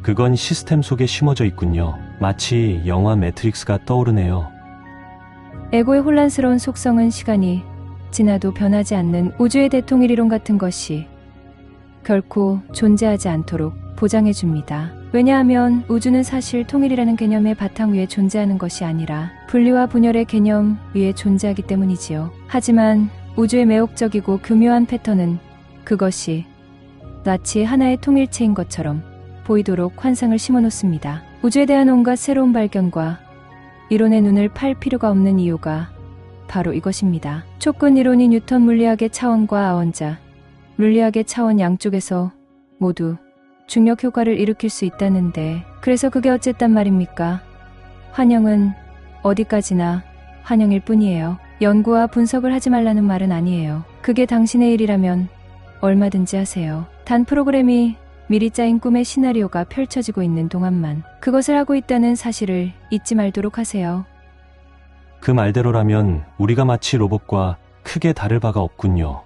그건 시스템 속에 심어져 있군요. 마치 영화 매트릭스가 떠오르네요. 에고의 혼란스러운 속성은 시간이 지나도 변하지 않는 우주의 대통일 이론 같은 것이 결코 존재하지 않도록 보장해줍니다. 왜냐하면 우주는 사실 통일이라는 개념의 바탕 위에 존재하는 것이 아니라 분리와 분열의 개념 위에 존재하기 때문이지요. 하지만 우주의 매혹적이고 교묘한 패턴은 그것이 마치 하나의 통일체인 것처럼 보이도록 환상을 심어놓습니다. 우주에 대한 온갖 새로운 발견과 이론의 눈을 팔 필요가 없는 이유가 바로 이것입니다. 촉근 이론이 뉴턴 물리학의 차원과 아원자, 물리학의 차원 양쪽에서 모두 중력 효과를 일으킬 수 있다는데 그래서 그게 어쨌단 말입니까? 환영은 어디까지나 환영일 뿐이에요. 연구와 분석을 하지 말라는 말은 아니에요. 그게 당신의 일이라면 얼마든지 하세요. 단 프로그램이 미리 짜인 꿈의 시나리오가 펼쳐지고 있는 동안만 그것을 하고 있다는 사실을 잊지 말도록 하세요. 그 말대로라면 우리가 마치 로봇과 크게 다를 바가 없군요.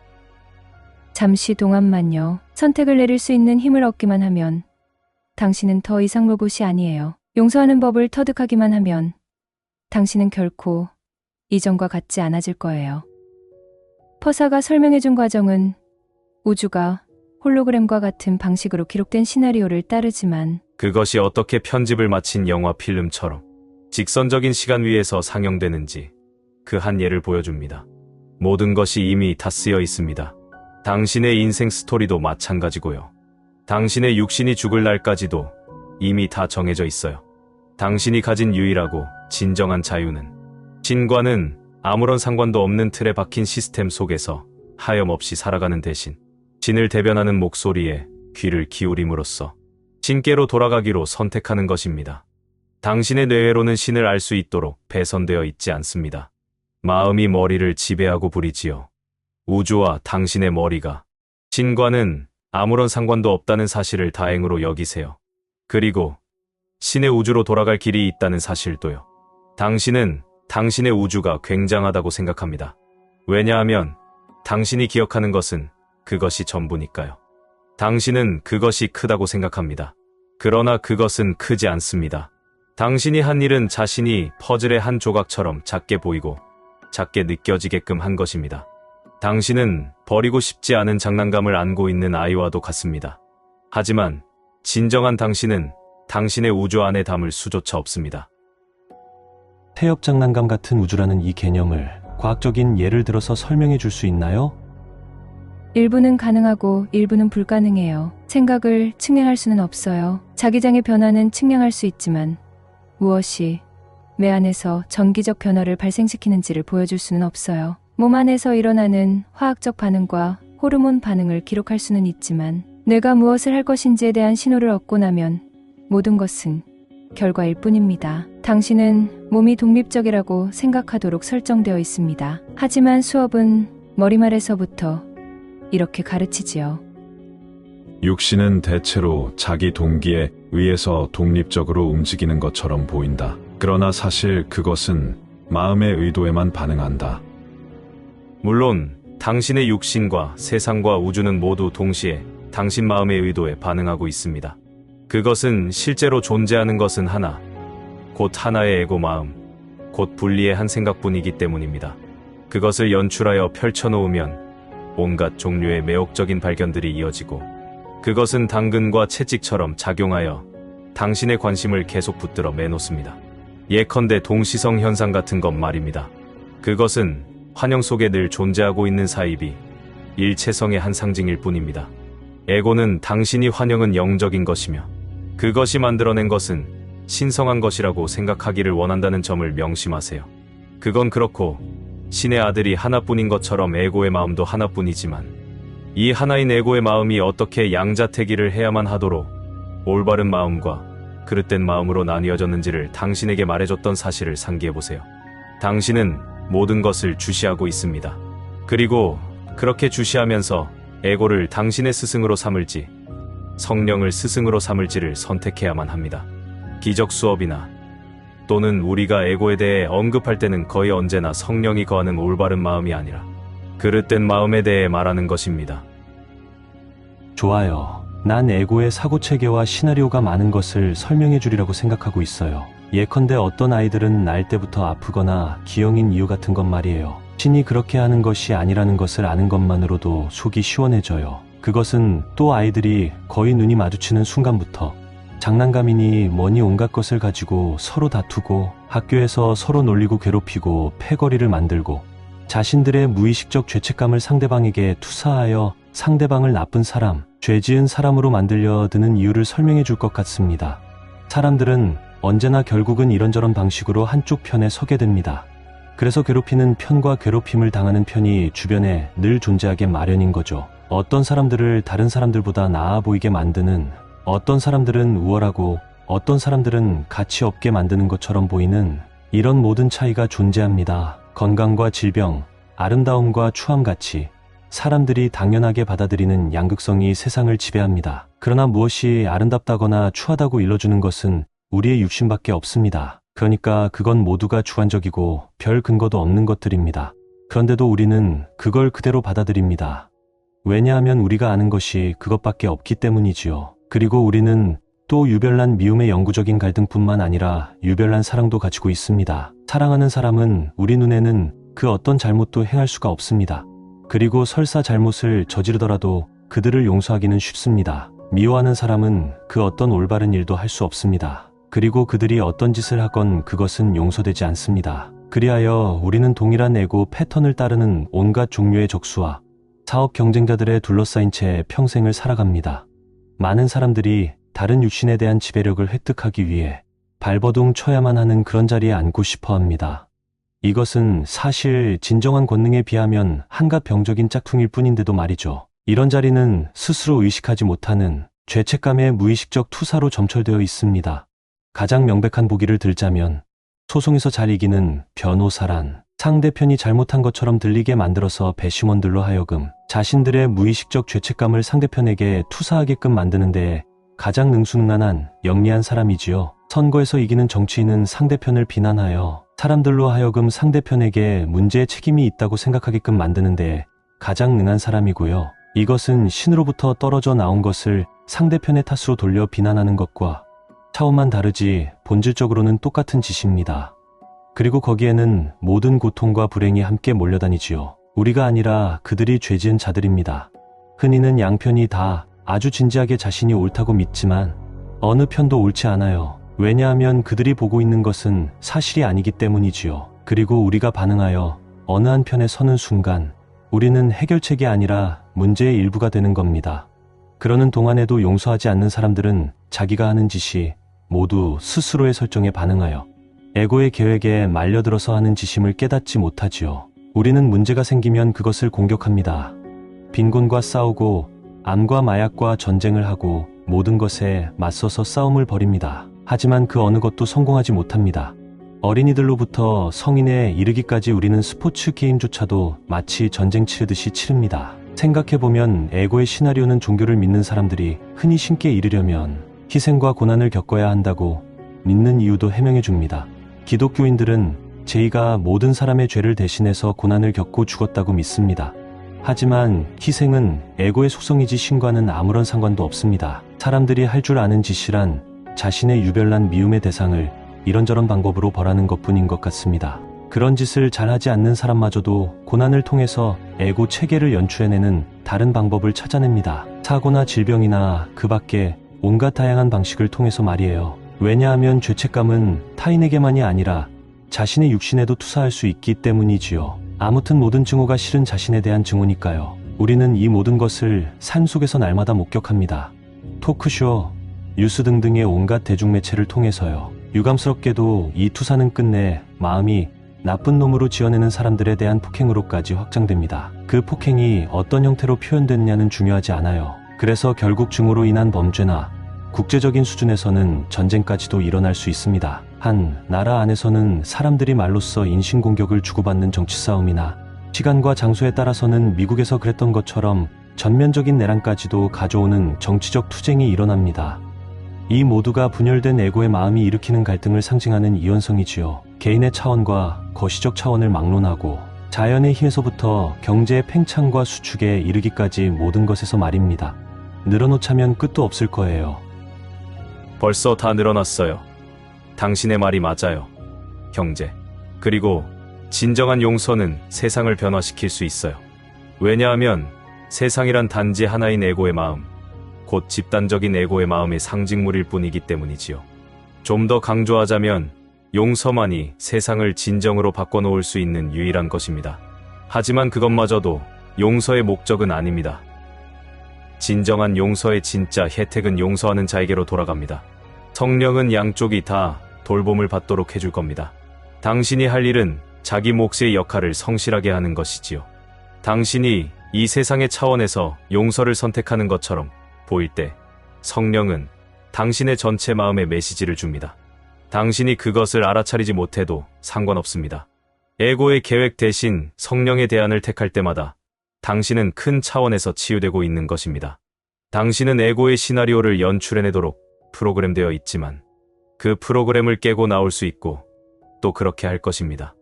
잠시 동안만요. 선택을 내릴 수 있는 힘을 얻기만 하면 당신은 더 이상 로봇이 아니에요. 용서하는 법을 터득하기만 하면 당신은 결코 이전과 같지 않아질 거예요. 퍼사가 설명해준 과정은 우주가 홀로그램과 같은 방식으로 기록된 시나리오를 따르지만 그것이 어떻게 편집을 마친 영화 필름처럼 직선적인 시간 위에서 상영되는지 그 한 예를 보여줍니다. 모든 것이 이미 다 쓰여 있습니다. 당신의 인생 스토리도 마찬가지고요. 당신의 육신이 죽을 날까지도 이미 다 정해져 있어요. 당신이 가진 유일하고 진정한 자유는 신과는 아무런 상관도 없는 틀에 박힌 시스템 속에서 하염없이 살아가는 대신 신을 대변하는 목소리에 귀를 기울임으로써 신께로 돌아가기로 선택하는 것입니다. 당신의 뇌회로는 신을 알 수 있도록 배선되어 있지 않습니다. 마음이 머리를 지배하고 부리지요. 우주와 당신의 머리가 신과는 아무런 상관도 없다는 사실을 다행으로 여기세요. 그리고 신의 우주로 돌아갈 길이 있다는 사실도요. 당신은 당신의 우주가 굉장하다고 생각합니다. 왜냐하면 당신이 기억하는 것은 그것이 전부니까요. 당신은 그것이 크다고 생각합니다. 그러나 그것은 크지 않습니다. 당신이 한 일은 자신이 퍼즐의 한 조각처럼 작게 보이고 작게 느껴지게끔 한 것입니다. 당신은 버리고 싶지 않은 장난감을 안고 있는 아이와도 같습니다. 하지만 진정한 당신은 당신의 우주 안에 담을 수조차 없습니다. 태엽 장난감 같은 우주라는 이 개념을 과학적인 예를 들어서 설명해 줄 수 있나요? 일부는 가능하고 일부는 불가능해요. 생각을 측량할 수는 없어요. 자기장의 변화는 측량할 수 있지만 무엇이 뇌 안에서 전기적 변화를 발생시키는지를 보여줄 수는 없어요. 몸 안에서 일어나는 화학적 반응과 호르몬 반응을 기록할 수는 있지만 뇌가 무엇을 할 것인지에 대한 신호를 얻고 나면 모든 것은 결과일 뿐입니다. 당신은 몸이 독립적이라고 생각하도록 설정되어 있습니다. 하지만 수업은 머리말에서부터 이렇게 가르치지요. 육신은 대체로 자기 동기에 의해서 독립적으로 움직이는 것처럼 보인다. 그러나 사실 그것은 마음의 의도에만 반응한다. 물론 당신의 육신과 세상과 우주는 모두 동시에 당신 마음의 의도에 반응하고 있습니다. 그것은 실제로 존재하는 것은 하나, 곧 하나의 에고 마음, 곧 분리의 한 생각뿐이기 때문입니다. 그것을 연출하여 펼쳐놓으면 온갖 종류의 매혹적인 발견들이 이어지고, 그것은 당근과 채찍처럼 작용하여 당신의 관심을 계속 붙들어 매놓습니다. 예컨대 동시성 현상 같은 것 말입니다. 그것은 환영 속에 늘 존재하고 있는 사이비, 일체성의 한 상징일 뿐입니다. 에고는 당신이 환영은 영적인 것이며 그것이 만들어낸 것은 신성한 것이라고 생각하기를 원한다는 점을 명심하세요. 그건 그렇고 신의 아들이 하나뿐인 것처럼 에고의 마음도 하나뿐이지만 이 하나인 에고의 마음이 어떻게 양자택일을 해야만 하도록 올바른 마음과 그릇된 마음으로 나뉘어졌는지를 당신에게 말해줬던 사실을 상기해보세요. 당신은 모든 것을 주시하고 있습니다. 그리고 그렇게 주시하면서 에고를 당신의 스승으로 삼을지 성령을 스승으로 삼을지를 선택해야만 합니다. 기적 수업이나 또는 우리가 에고에 대해 언급할 때는 거의 언제나 성령이 거하는 올바른 마음이 아니라 그릇된 마음에 대해 말하는 것입니다. 좋아요. 난 에고의 사고체계와 시나리오가 많은 것을 설명해 주리라고 생각하고 있어요. 예컨대 어떤 아이들은 날 때부터 아프거나 기형인 이유 같은 것 말이에요. 신이 그렇게 하는 것이 아니라는 것을 아는 것만으로도 속이 시원해져요. 그것은 또 아이들이 거의 눈이 마주치는 순간부터 장난감이니 뭐니 온갖 것을 가지고 서로 다투고 학교에서 서로 놀리고 괴롭히고 패거리를 만들고 자신들의 무의식적 죄책감을 상대방에게 투사하여 상대방을 나쁜 사람, 죄 지은 사람으로 만들려 드는 이유를 설명해 줄 것 같습니다. 사람들은 언제나 결국은 이런저런 방식으로 한쪽 편에 서게 됩니다. 그래서 괴롭히는 편과 괴롭힘을 당하는 편이 주변에 늘 존재하게 마련인 거죠. 어떤 사람들을 다른 사람들보다 나아 보이게 만드는, 어떤 사람들은 우월하고 어떤 사람들은 가치 없게 만드는 것처럼 보이는 이런 모든 차이가 존재합니다. 건강과 질병, 아름다움과 추함같이 사람들이 당연하게 받아들이는 양극성이 세상을 지배합니다. 그러나 무엇이 아름답다거나 추하다고 일러주는 것은 우리의 육신밖에 없습니다. 그러니까 그건 모두가 주관적이고 별 근거도 없는 것들입니다. 그런데도 우리는 그걸 그대로 받아들입니다. 왜냐하면 우리가 아는 것이 그것밖에 없기 때문이지요. 그리고 우리는 또 유별난 미움의 영구적인 갈등뿐만 아니라 유별난 사랑도 가지고 있습니다. 사랑하는 사람은 우리 눈에는 그 어떤 잘못도 행할 수가 없습니다. 그리고 설사 잘못을 저지르더라도 그들을 용서하기는 쉽습니다. 미워하는 사람은 그 어떤 올바른 일도 할 수 없습니다. 그리고 그들이 어떤 짓을 하건 그것은 용서되지 않습니다. 그리하여 우리는 동일한 에고 패턴을 따르는 온갖 종류의 적수와 사업 경쟁자들에 둘러싸인 채 평생을 살아갑니다. 많은 사람들이 다른 육신에 대한 지배력을 획득하기 위해 발버둥 쳐야만 하는 그런 자리에 앉고 싶어 합니다. 이것은 사실 진정한 권능에 비하면 한갓 병적인 짝퉁일 뿐인데도 말이죠. 이런 자리는 스스로 의식하지 못하는 죄책감의 무의식적 투사로 점철되어 있습니다. 가장 명백한 보기를 들자면 소송에서 잘 이기는 변호사란 상대편이 잘못한 것처럼 들리게 만들어서 배심원들로 하여금 자신들의 무의식적 죄책감을 상대편에게 투사하게끔 만드는 데 가장 능수능란한 영리한 사람이지요. 선거에서 이기는 정치인은 상대편을 비난하여 사람들로 하여금 상대편에게 문제의 책임이 있다고 생각하게끔 만드는데 가장 능한 사람이고요. 이것은 신으로부터 떨어져 나온 것을 상대편의 탓으로 돌려 비난하는 것과 차원만 다르지 본질적으로는 똑같은 짓입니다. 그리고 거기에는 모든 고통과 불행이 함께 몰려다니지요. 우리가 아니라 그들이 죄지은 자들입니다. 흔히는 양편이 다 아주 진지하게 자신이 옳다고 믿지만 어느 편도 옳지 않아요. 왜냐하면 그들이 보고 있는 것은 사실이 아니기 때문이지요. 그리고 우리가 반응하여 어느 한 편에 서는 순간 우리는 해결책이 아니라 문제의 일부가 되는 겁니다. 그러는 동안에도 용서하지 않는 사람들은 자기가 하는 짓이 모두 스스로의 설정에 반응하여 에고의 계획에 말려들어서 하는 짓임을 깨닫지 못하지요. 우리는 문제가 생기면 그것을 공격합니다. 빈곤과 싸우고 암과 마약과 전쟁을 하고 모든 것에 맞서서 싸움을 벌입니다. 하지만 그 어느 것도 성공하지 못합니다. 어린이들로부터 성인에 이르기까지 우리는 스포츠 게임조차도 마치 전쟁 치르듯이 치릅니다. 생각해보면 에고의 시나리오는 종교를 믿는 사람들이 흔히 신께 이르려면 희생과 고난을 겪어야 한다고 믿는 이유도 해명해 줍니다. 기독교인들은 제이가 모든 사람의 죄를 대신해서 고난을 겪고 죽었다고 믿습니다. 하지만 희생은 에고의 속성이지 신과는 아무런 상관도 없습니다. 사람들이 할 줄 아는 짓이란 자신의 유별난 미움의 대상을 이런저런 방법으로 벌하는 것뿐인 것 같습니다. 그런 짓을 잘하지 않는 사람마저도 고난을 통해서 에고 체계를 연출해내는 다른 방법을 찾아냅니다. 사고나 질병이나 그 밖에 온갖 다양한 방식을 통해서 말이에요. 왜냐하면 죄책감은 타인에게만이 아니라 자신의 육신에도 투사할 수 있기 때문이지요. 아무튼 모든 증오가 실은 자신에 대한 증오니까요. 우리는 이 모든 것을 삶 속에서 날마다 목격합니다. 토크쇼, 뉴스 등등의 온갖 대중매체를 통해서요. 유감스럽게도 이 투사는 끝내 마음이 나쁜 놈으로 지어내는 사람들에 대한 폭행으로까지 확장됩니다. 그 폭행이 어떤 형태로 표현됐냐는 중요하지 않아요. 그래서 결국 증오로 인한 범죄나 국제적인 수준에서는 전쟁까지도 일어날 수 있습니다. 한 나라 안에서는 사람들이 말로써 인신공격을 주고받는 정치 싸움이나 시간과 장소에 따라서는 미국에서 그랬던 것처럼 전면적인 내란까지도 가져오는 정치적 투쟁이 일어납니다. 이 모두가 분열된 에고의 마음이 일으키는 갈등을 상징하는 이원성이지요. 개인의 차원과 거시적 차원을 막론하고 자연의 힘에서부터 경제의 팽창과 수축에 이르기까지 모든 것에서 말입니다. 늘어놓자면 끝도 없을 거예요. 벌써 다 늘어났어요. 당신의 말이 맞아요. 형제. 그리고 진정한 용서는 세상을 변화시킬 수 있어요. 왜냐하면 세상이란 단지 하나인 에고의 마음, 곧 집단적인 에고의 마음의 상징물일 뿐이기 때문이지요. 좀 더 강조하자면 용서만이 세상을 진정으로 바꿔놓을 수 있는 유일한 것입니다. 하지만 그것마저도 용서의 목적은 아닙니다. 진정한 용서의 진짜 혜택은 용서하는 자에게로 돌아갑니다. 성령은 양쪽이 다 돌봄을 받도록 해줄 겁니다. 당신이 할 일은 자기 몫의 역할을 성실하게 하는 것이지요. 당신이 이 세상의 차원에서 용서를 선택하는 것처럼 보일 때 성령은 당신의 전체 마음에 메시지를 줍니다. 당신이 그것을 알아차리지 못해도 상관없습니다. 에고의 계획 대신 성령의 대안을 택할 때마다 당신은 큰 차원에서 치유되고 있는 것입니다. 당신은 에고의 시나리오를 연출해내도록 프로그램되어 있지만 그 프로그램을 깨고 나올 수 있고 또 그렇게 할 것입니다.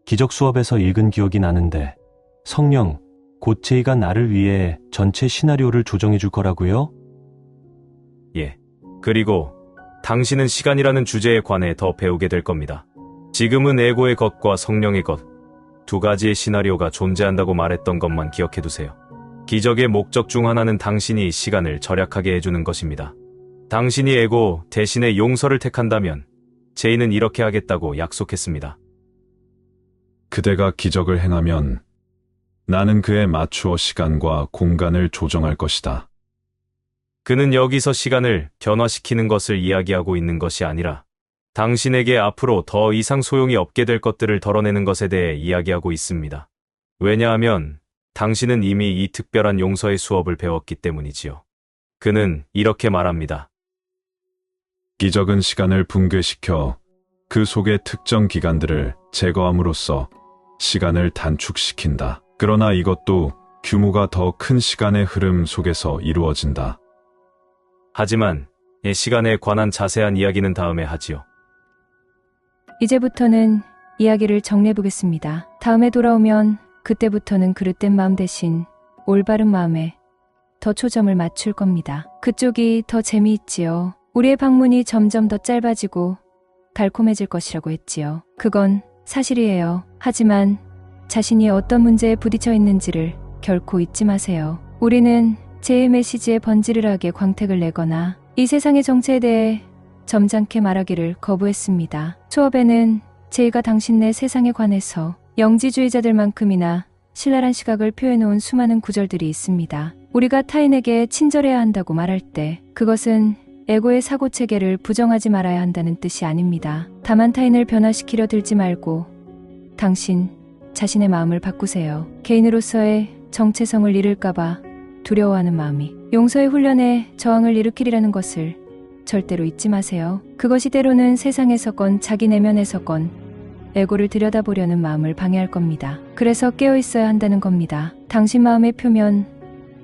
기적 수업에서 읽은 기억이 나는데 성령, 곧 제이가 나를 위해 전체 시나리오를 조정해 줄 거라고요? 예. 그리고 당신은 시간이라는 주제에 관해 더 배우게 될 겁니다. 지금은 에고의 것과 성령의 것, 두 가지의 시나리오가 존재한다고 말했던 것만 기억해 두세요. 기적의 목적 중 하나는 당신이 시간을 절약하게 해주는 것입니다. 당신이 에고 대신에 용서를 택한다면 제이는 이렇게 하겠다고 약속했습니다. 그대가 기적을 행하면 나는 그에 맞추어 시간과 공간을 조정할 것이다. 그는 여기서 시간을 변화시키는 것을 이야기하고 있는 것이 아니라 당신에게 앞으로 더 이상 소용이 없게 될 것들을 덜어내는 것에 대해 이야기하고 있습니다. 왜냐하면 당신은 이미 이 특별한 용서의 수업을 배웠기 때문이지요. 그는 이렇게 말합니다. 기적은 시간을 붕괴시켜 그 속의 특정 기간들을 제거함으로써 시간을 단축시킨다. 그러나 이것도 규모가 더 큰 시간의 흐름 속에서 이루어진다. 하지만 이 시간에 관한 자세한 이야기는 다음에 하지요. 이제부터는 이야기를 정리해보겠습니다. 다음에 돌아오면 그때부터는 그릇된 마음 대신 올바른 마음에 더 초점을 맞출 겁니다. 그쪽이 더 재미있지요. 우리의 방문이 점점 더 짧아지고 달콤해질 것이라고 했지요. 그건 사실이에요. 하지만 자신이 어떤 문제에 부딪혀 있는지를 결코 잊지 마세요. 우리는 제 메시지에 번지르르하게 광택을 내거나 이 세상의 정체에 대해 점잖게 말하기를 거부했습니다. 수업에는 제가 당신네 세상에 관해서 영지주의자들만큼이나 신랄한 시각을 표해놓은 수많은 구절들이 있습니다. 우리가 타인에게 친절해야 한다고 말할 때 그것은 에고의 사고체계를 부정하지 말아야 한다는 뜻이 아닙니다. 다만 타인을 변화시키려 들지 말고 당신 자신의 마음을 바꾸세요. 개인으로서의 정체성을 잃을까봐 두려워하는 마음이 용서의 훈련에 저항을 일으키리라는 것을 절대로 잊지 마세요. 그것이 때로는 세상에서건 자기 내면에서건 에고를 들여다보려는 마음을 방해할 겁니다. 그래서 깨어 있어야 한다는 겁니다. 당신 마음의 표면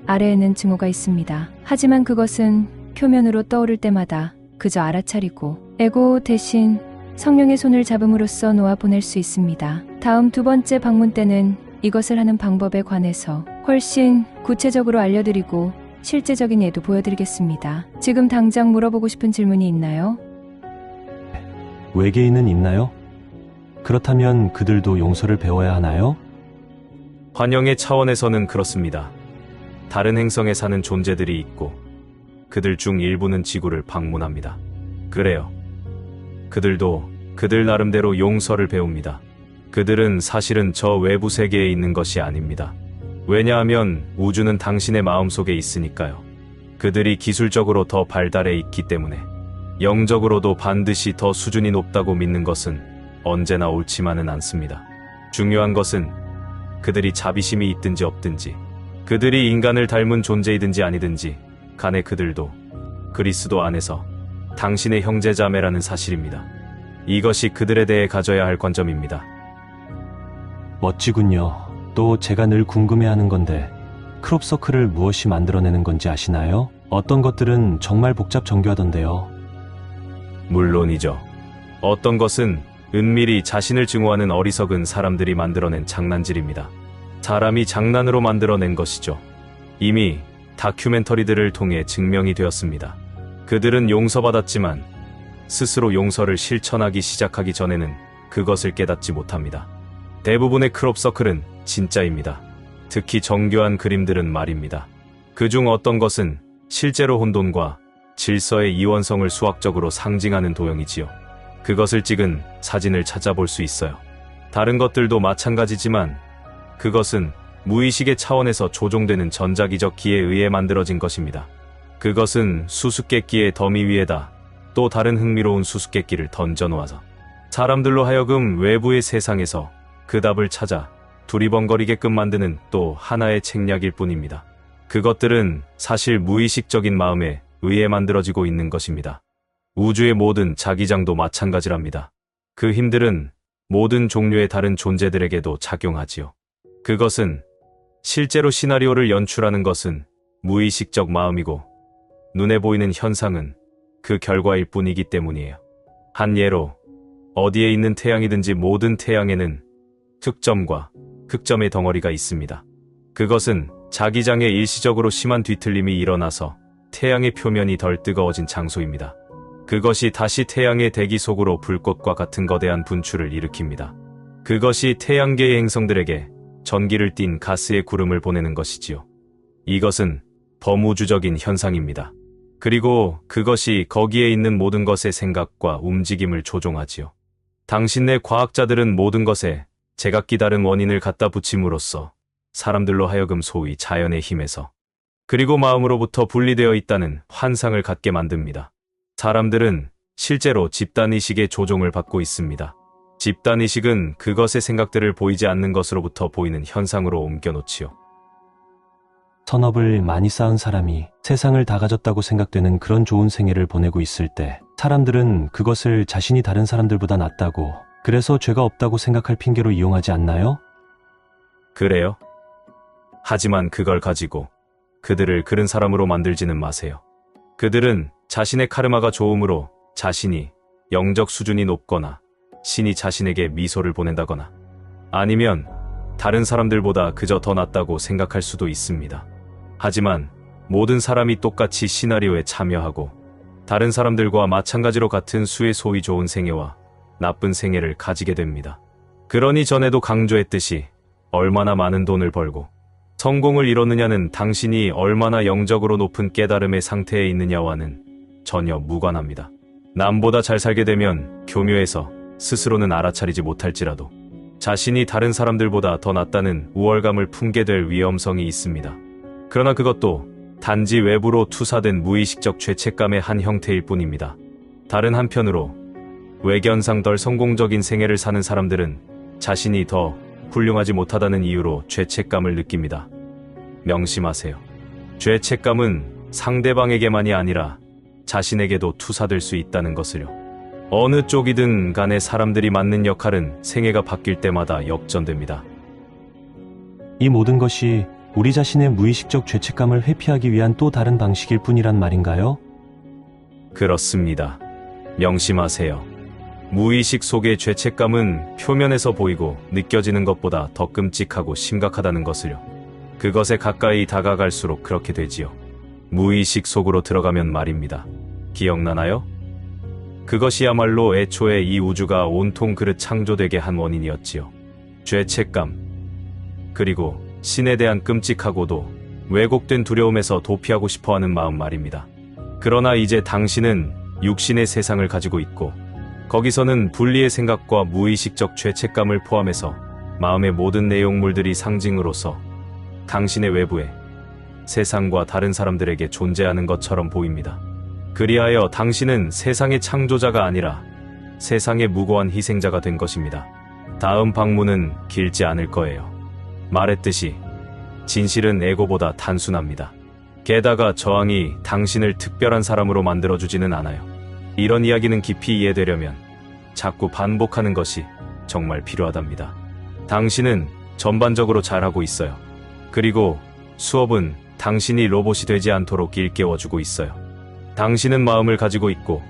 아래에는 증오가 있습니다. 하지만 그것은 표면으로 떠오를 때마다 그저 알아차리고 에고 대신 성령의 손을 잡음으로써 놓아 보낼 수 있습니다. 다음 두 번째 방문 때는 이것을 하는 방법에 관해서 훨씬 구체적으로 알려드리고 실제적인 예도 보여드리겠습니다. 지금 당장 물어보고 싶은 질문이 있나요? 외계인은 있나요? 그렇다면 그들도 용서를 배워야 하나요? 환영의 차원에서는 그렇습니다. 다른 행성에 사는 존재들이 있고 그들 중 일부는 지구를 방문합니다. 그래요. 그들도 그들 나름대로 용서를 배웁니다. 그들은 사실은 저 외부 세계에 있는 것이 아닙니다. 왜냐하면 우주는 당신의 마음속에 있으니까요. 그들이 기술적으로 더 발달해 있기 때문에 영적으로도 반드시 더 수준이 높다고 믿는 것은 언제나 옳지만은 않습니다. 중요한 것은 그들이 자비심이 있든지 없든지, 그들이 인간을 닮은 존재이든지 아니든지 간에 그들도 그리스도 안에서 당신의 형제자매라는 사실입니다. 이것이 그들에 대해 가져야 할 관점입니다. 멋지군요. 또 제가 늘 궁금해하는 건데 크롭서클을 무엇이 만들어내는 건지 아시나요? 어떤 것들은 정말 복잡 정교하던데요. 물론이죠. 어떤 것은 은밀히 자신을 증오하는 어리석은 사람들이 만들어낸 장난질입니다. 사람이 장난으로 만들어낸 것이죠. 이미 다큐멘터리들을 통해 증명이 되었습니다. 그들은 용서받았지만 스스로 용서를 실천하기 시작하기 전에는 그것을 깨닫지 못합니다. 대부분의 크롭서클은 진짜입니다. 특히 정교한 그림들은 말입니다. 그중 어떤 것은 실제로 혼돈과 질서의 이원성을 수학적으로 상징하는 도형이지요. 그것을 찍은 사진을 찾아볼 수 있어요. 다른 것들도 마찬가지지만 그것은 무의식의 차원에서 조종되는 전자기적 기에 의해 만들어진 것입니다. 그것은 수수께끼의 더미 위에다 또 다른 흥미로운 수수께끼를 던져놓아서 사람들로 하여금 외부의 세상에서 그 답을 찾아 두리번거리게끔 만드는 또 하나의 책략일 뿐입니다. 그것들은 사실 무의식적인 마음에 의해 만들어지고 있는 것입니다. 우주의 모든 자기장도 마찬가지랍니다. 그 힘들은 모든 종류의 다른 존재들에게도 작용하지요. 그것은 실제로 시나리오를 연출하는 것은 무의식적 마음이고 눈에 보이는 현상은 그 결과일 뿐이기 때문이에요. 한 예로 어디에 있는 태양이든지 모든 태양에는 특점과 극점의 덩어리가 있습니다. 그것은 자기장에 일시적으로 심한 뒤틀림이 일어나서 태양의 표면이 덜 뜨거워진 장소입니다. 그것이 다시 태양의 대기 속으로 불꽃과 같은 거대한 분출을 일으킵니다. 그것이 태양계의 행성들에게 전기를 띤 가스의 구름을 보내는 것이지요. 이것은 범우주적인 현상입니다. 그리고 그것이 거기에 있는 모든 것의 생각과 움직임을 조종하지요. 당신네 과학자들은 모든 것에 제각기 다른 원인을 갖다 붙임으로써 사람들로 하여금 소위 자연의 힘에서 그리고 마음으로부터 분리되어 있다는 환상을 갖게 만듭니다. 사람들은 실제로 집단의식의 조종을 받고 있습니다. 집단의식은 그것의 생각들을 보이지 않는 것으로부터 보이는 현상으로 옮겨놓지요. 선업을 많이 쌓은 사람이 세상을 다 가졌다고 생각되는 그런 좋은 생애를 보내고 있을 때 사람들은 그것을 자신이 다른 사람들보다 낫다고, 그래서 죄가 없다고 생각할 핑계로 이용하지 않나요? 그래요? 하지만 그걸 가지고 그들을 그런 사람으로 만들지는 마세요. 그들은 자신의 카르마가 좋음으로 자신이 영적 수준이 높거나 신이 자신에게 미소를 보낸다거나 아니면 다른 사람들보다 그저 더 낫다고 생각할 수도 있습니다. 하지만 모든 사람이 똑같이 시나리오에 참여하고 다른 사람들과 마찬가지로 같은 수의 소위 좋은 생애와 나쁜 생애를 가지게 됩니다. 그러니 전에도 강조했듯이 얼마나 많은 돈을 벌고 성공을 이루느냐는 당신이 얼마나 영적으로 높은 깨달음의 상태에 있느냐와는 전혀 무관합니다. 남보다 잘 살게 되면 교묘해서 스스로는 알아차리지 못할지라도 자신이 다른 사람들보다 더 낫다는 우월감을 품게 될 위험성이 있습니다. 그러나 그것도 단지 외부로 투사된 무의식적 죄책감의 한 형태일 뿐입니다. 다른 한편으로 외견상 덜 성공적인 생애를 사는 사람들은 자신이 더 훌륭하지 못하다는 이유로 죄책감을 느낍니다. 명심하세요. 죄책감은 상대방에게만이 아니라 자신에게도 투사될 수 있다는 것을요. 어느 쪽이든 간에 사람들이 맡는 역할은 생애가 바뀔 때마다 역전됩니다. 이 모든 것이 우리 자신의 무의식적 죄책감을 회피하기 위한 또 다른 방식일 뿐이란 말인가요? 그렇습니다. 명심하세요. 무의식 속의 죄책감은 표면에서 보이고 느껴지는 것보다 더 끔찍하고 심각하다는 것을요. 그것에 가까이 다가갈수록 그렇게 되지요. 무의식 속으로 들어가면 말입니다. 기억나나요? 그것이야말로 애초에 이 우주가 온통 그릇 창조되게 한 원인이었지요. 죄책감, 그리고 신에 대한 끔찍하고도 왜곡된 두려움에서 도피하고 싶어하는 마음 말입니다. 그러나 이제 당신은 육신의 세상을 가지고 있고 거기서는 분리의 생각과 무의식적 죄책감을 포함해서 마음의 모든 내용물들이 상징으로서 당신의 외부에 세상과 다른 사람들에게 존재하는 것처럼 보입니다. 그리하여 당신은 세상의 창조자가 아니라 세상의 무고한 희생자가 된 것입니다. 다음 방문은 길지 않을 거예요. 말했듯이 진실은 에고보다 단순합니다. 게다가 저항이 당신을 특별한 사람으로 만들어주지는 않아요. 이런 이야기는 깊이 이해되려면 자꾸 반복하는 것이 정말 필요하답니다. 당신은 전반적으로 잘하고 있어요. 그리고 수업은 당신이 로봇이 되지 않도록 일깨워주고 있어요. 당신은 마음을 가지고 있고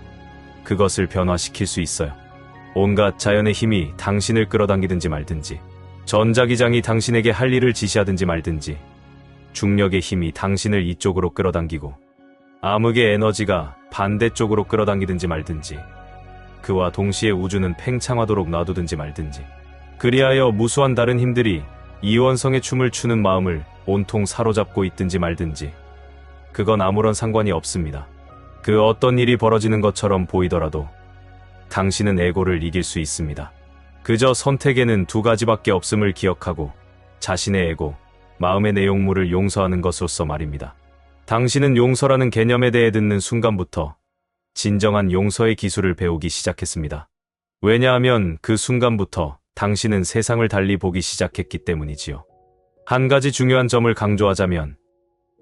그것을 변화시킬 수 있어요. 온갖 자연의 힘이 당신을 끌어당기든지 말든지, 전자기장이 당신에게 할 일을 지시하든지 말든지, 중력의 힘이 당신을 이쪽으로 끌어당기고 암흑의 에너지가 반대쪽으로 끌어당기든지 말든지, 그와 동시에 우주는 팽창하도록 놔두든지 말든지, 그리하여 무수한 다른 힘들이 이원성의 춤을 추는 마음을 온통 사로잡고 있든지 말든지, 그건 아무런 상관이 없습니다. 그 어떤 일이 벌어지는 것처럼 보이더라도 당신은 에고를 이길 수 있습니다. 그저 선택에는 두 가지밖에 없음을 기억하고 자신의 에고, 마음의 내용물을 용서하는 것으로서 말입니다. 당신은 용서라는 개념에 대해 듣는 순간부터 진정한 용서의 기술을 배우기 시작했습니다. 왜냐하면 그 순간부터 당신은 세상을 달리 보기 시작했기 때문이지요. 한 가지 중요한 점을 강조하자면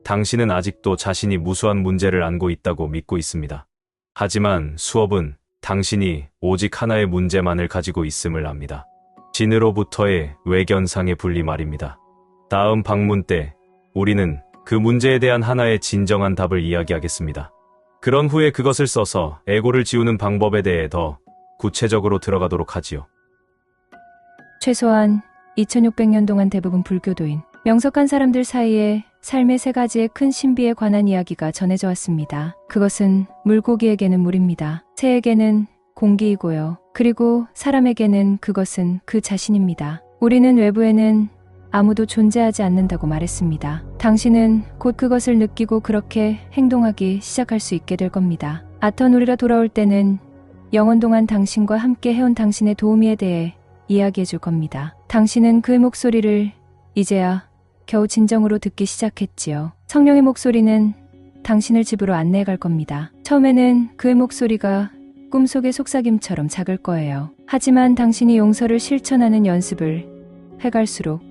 당신은 아직도 자신이 무수한 문제를 안고 있다고 믿고 있습니다. 하지만 수업은 당신이 오직 하나의 문제만을 가지고 있음을 압니다. 진으로부터의 외견상의 분리 말입니다. 다음 방문 때 우리는 그 문제에 대한 하나의 진정한 답을 이야기하겠습니다. 그런 후에 그것을 써서 에고를 지우는 방법에 대해 더 구체적으로 들어가도록 하지요. 최소한 2600년 동안 대부분 불교도인 명석한 사람들 사이에 삶의 세 가지의 큰 신비에 관한 이야기가 전해져 왔습니다. 그것은 물고기에게는 물입니다. 새에게는 공기이고요. 그리고 사람에게는 그것은 그 자신입니다. 우리는 외부에는 아무도 존재하지 않는다고 말했습니다. 당신은 곧 그것을 느끼고 그렇게 행동하기 시작할 수 있게 될 겁니다. 아턴 우리가 돌아올 때는 영원 동안 당신과 함께 해온 당신의 도우미에 대해 이야기해 줄 겁니다. 당신은 그의 목소리를 이제야 겨우 진정으로 듣기 시작했지요. 성령의 목소리는 당신을 집으로 안내해 갈 겁니다. 처음에는 그의 목소리가 꿈속의 속삭임처럼 작을 거예요. 하지만 당신이 용서를 실천하는 연습을 해갈수록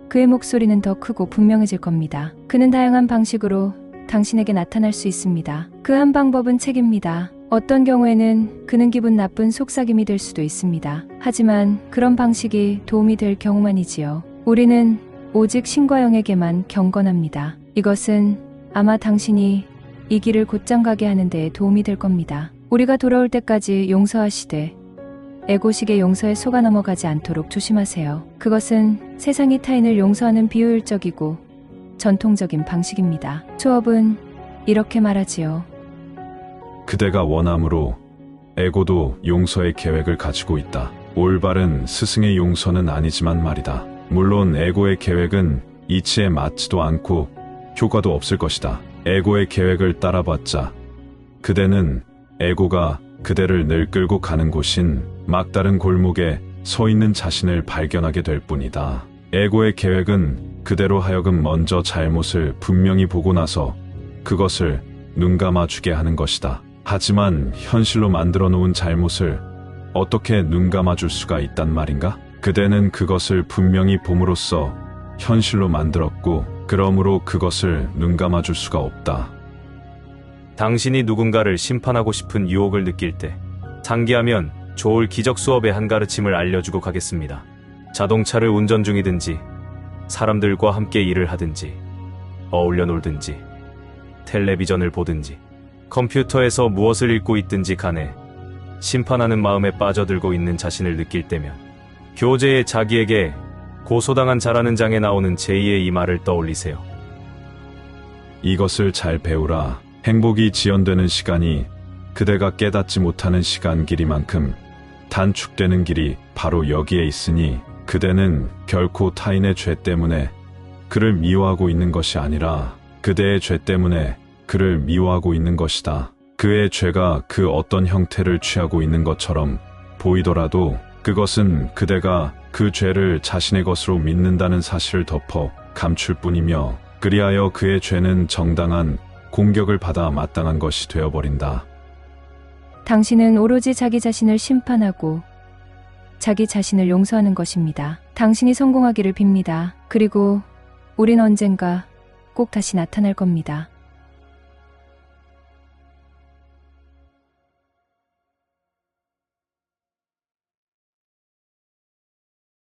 그의 목소리는 더 크고 분명해질 겁니다. 그는 다양한 방식으로 당신에게 나타날 수 있습니다. 그 한 방법은 책입니다. 어떤 경우에는 그는 기분 나쁜 속삭임이 될 수도 있습니다. 하지만 그런 방식이 도움이 될 경우만이지요. 우리는 오직 신과 영에게만 경건합니다. 이것은 아마 당신이 이 길을 곧장 가게 하는 데 도움이 될 겁니다. 우리가 돌아올 때까지 용서하시되 에고식의 용서에 속아 넘어가지 않도록 조심하세요. 그것은 세상이 타인을 용서하는 비효율적이고 전통적인 방식입니다. 수업은 이렇게 말하지요. 그대가 원함으로 에고도 용서의 계획을 가지고 있다. 올바른 스승의 용서는 아니지만 말이다. 물론 에고의 계획은 이치에 맞지도 않고 효과도 없을 것이다. 에고의 계획을 따라봤자 그대는 에고가 그대를 늘 끌고 가는 곳인 막다른 골목에 서 있는 자신을 발견하게 될 뿐이다. 에고의 계획은 그대로 하여금 먼저 잘못을 분명히 보고 나서 그것을 눈감아주게 하는 것이다. 하지만 현실로 만들어 놓은 잘못을 어떻게 눈감아줄 수가 있단 말인가? 그대는 그것을 분명히 봄으로써 현실로 만들었고 그러므로 그것을 눈감아줄 수가 없다. 당신이 누군가를 심판하고 싶은 유혹을 느낄 때 상기하면 좋을 기적 수업의 한 가르침을 알려주고 가겠습니다. 자동차를 운전 중이든지 사람들과 함께 일을 하든지 어울려 놀든지 텔레비전을 보든지 컴퓨터에서 무엇을 읽고 있든지 간에 심판하는 마음에 빠져들고 있는 자신을 느낄 때면 교재에 자기에게 고소당한 자라는 장에 나오는 제2의 이 말을 떠올리세요. 이것을 잘 배우라. 행복이 지연되는 시간이 그대가 깨닫지 못하는 시간 길이만큼 단축되는 길이 바로 여기에 있으니 그대는 결코 타인의 죄 때문에 그를 미워하고 있는 것이 아니라 그대의 죄 때문에 그를 미워하고 있는 것이다. 그의 죄가 그 어떤 형태를 취하고 있는 것처럼 보이더라도 그것은 그대가 그 죄를 자신의 것으로 믿는다는 사실을 덮어 감출 뿐이며 그리하여 그의 죄는 정당한 공격을 받아 마땅한 것이 되어버린다. 당신은 오로지 자기 자신을 심판하고 자기 자신을 용서하는 것입니다. 당신이 성공하기를 빕니다. 그리고 우린 언젠가 꼭 다시 나타날 겁니다.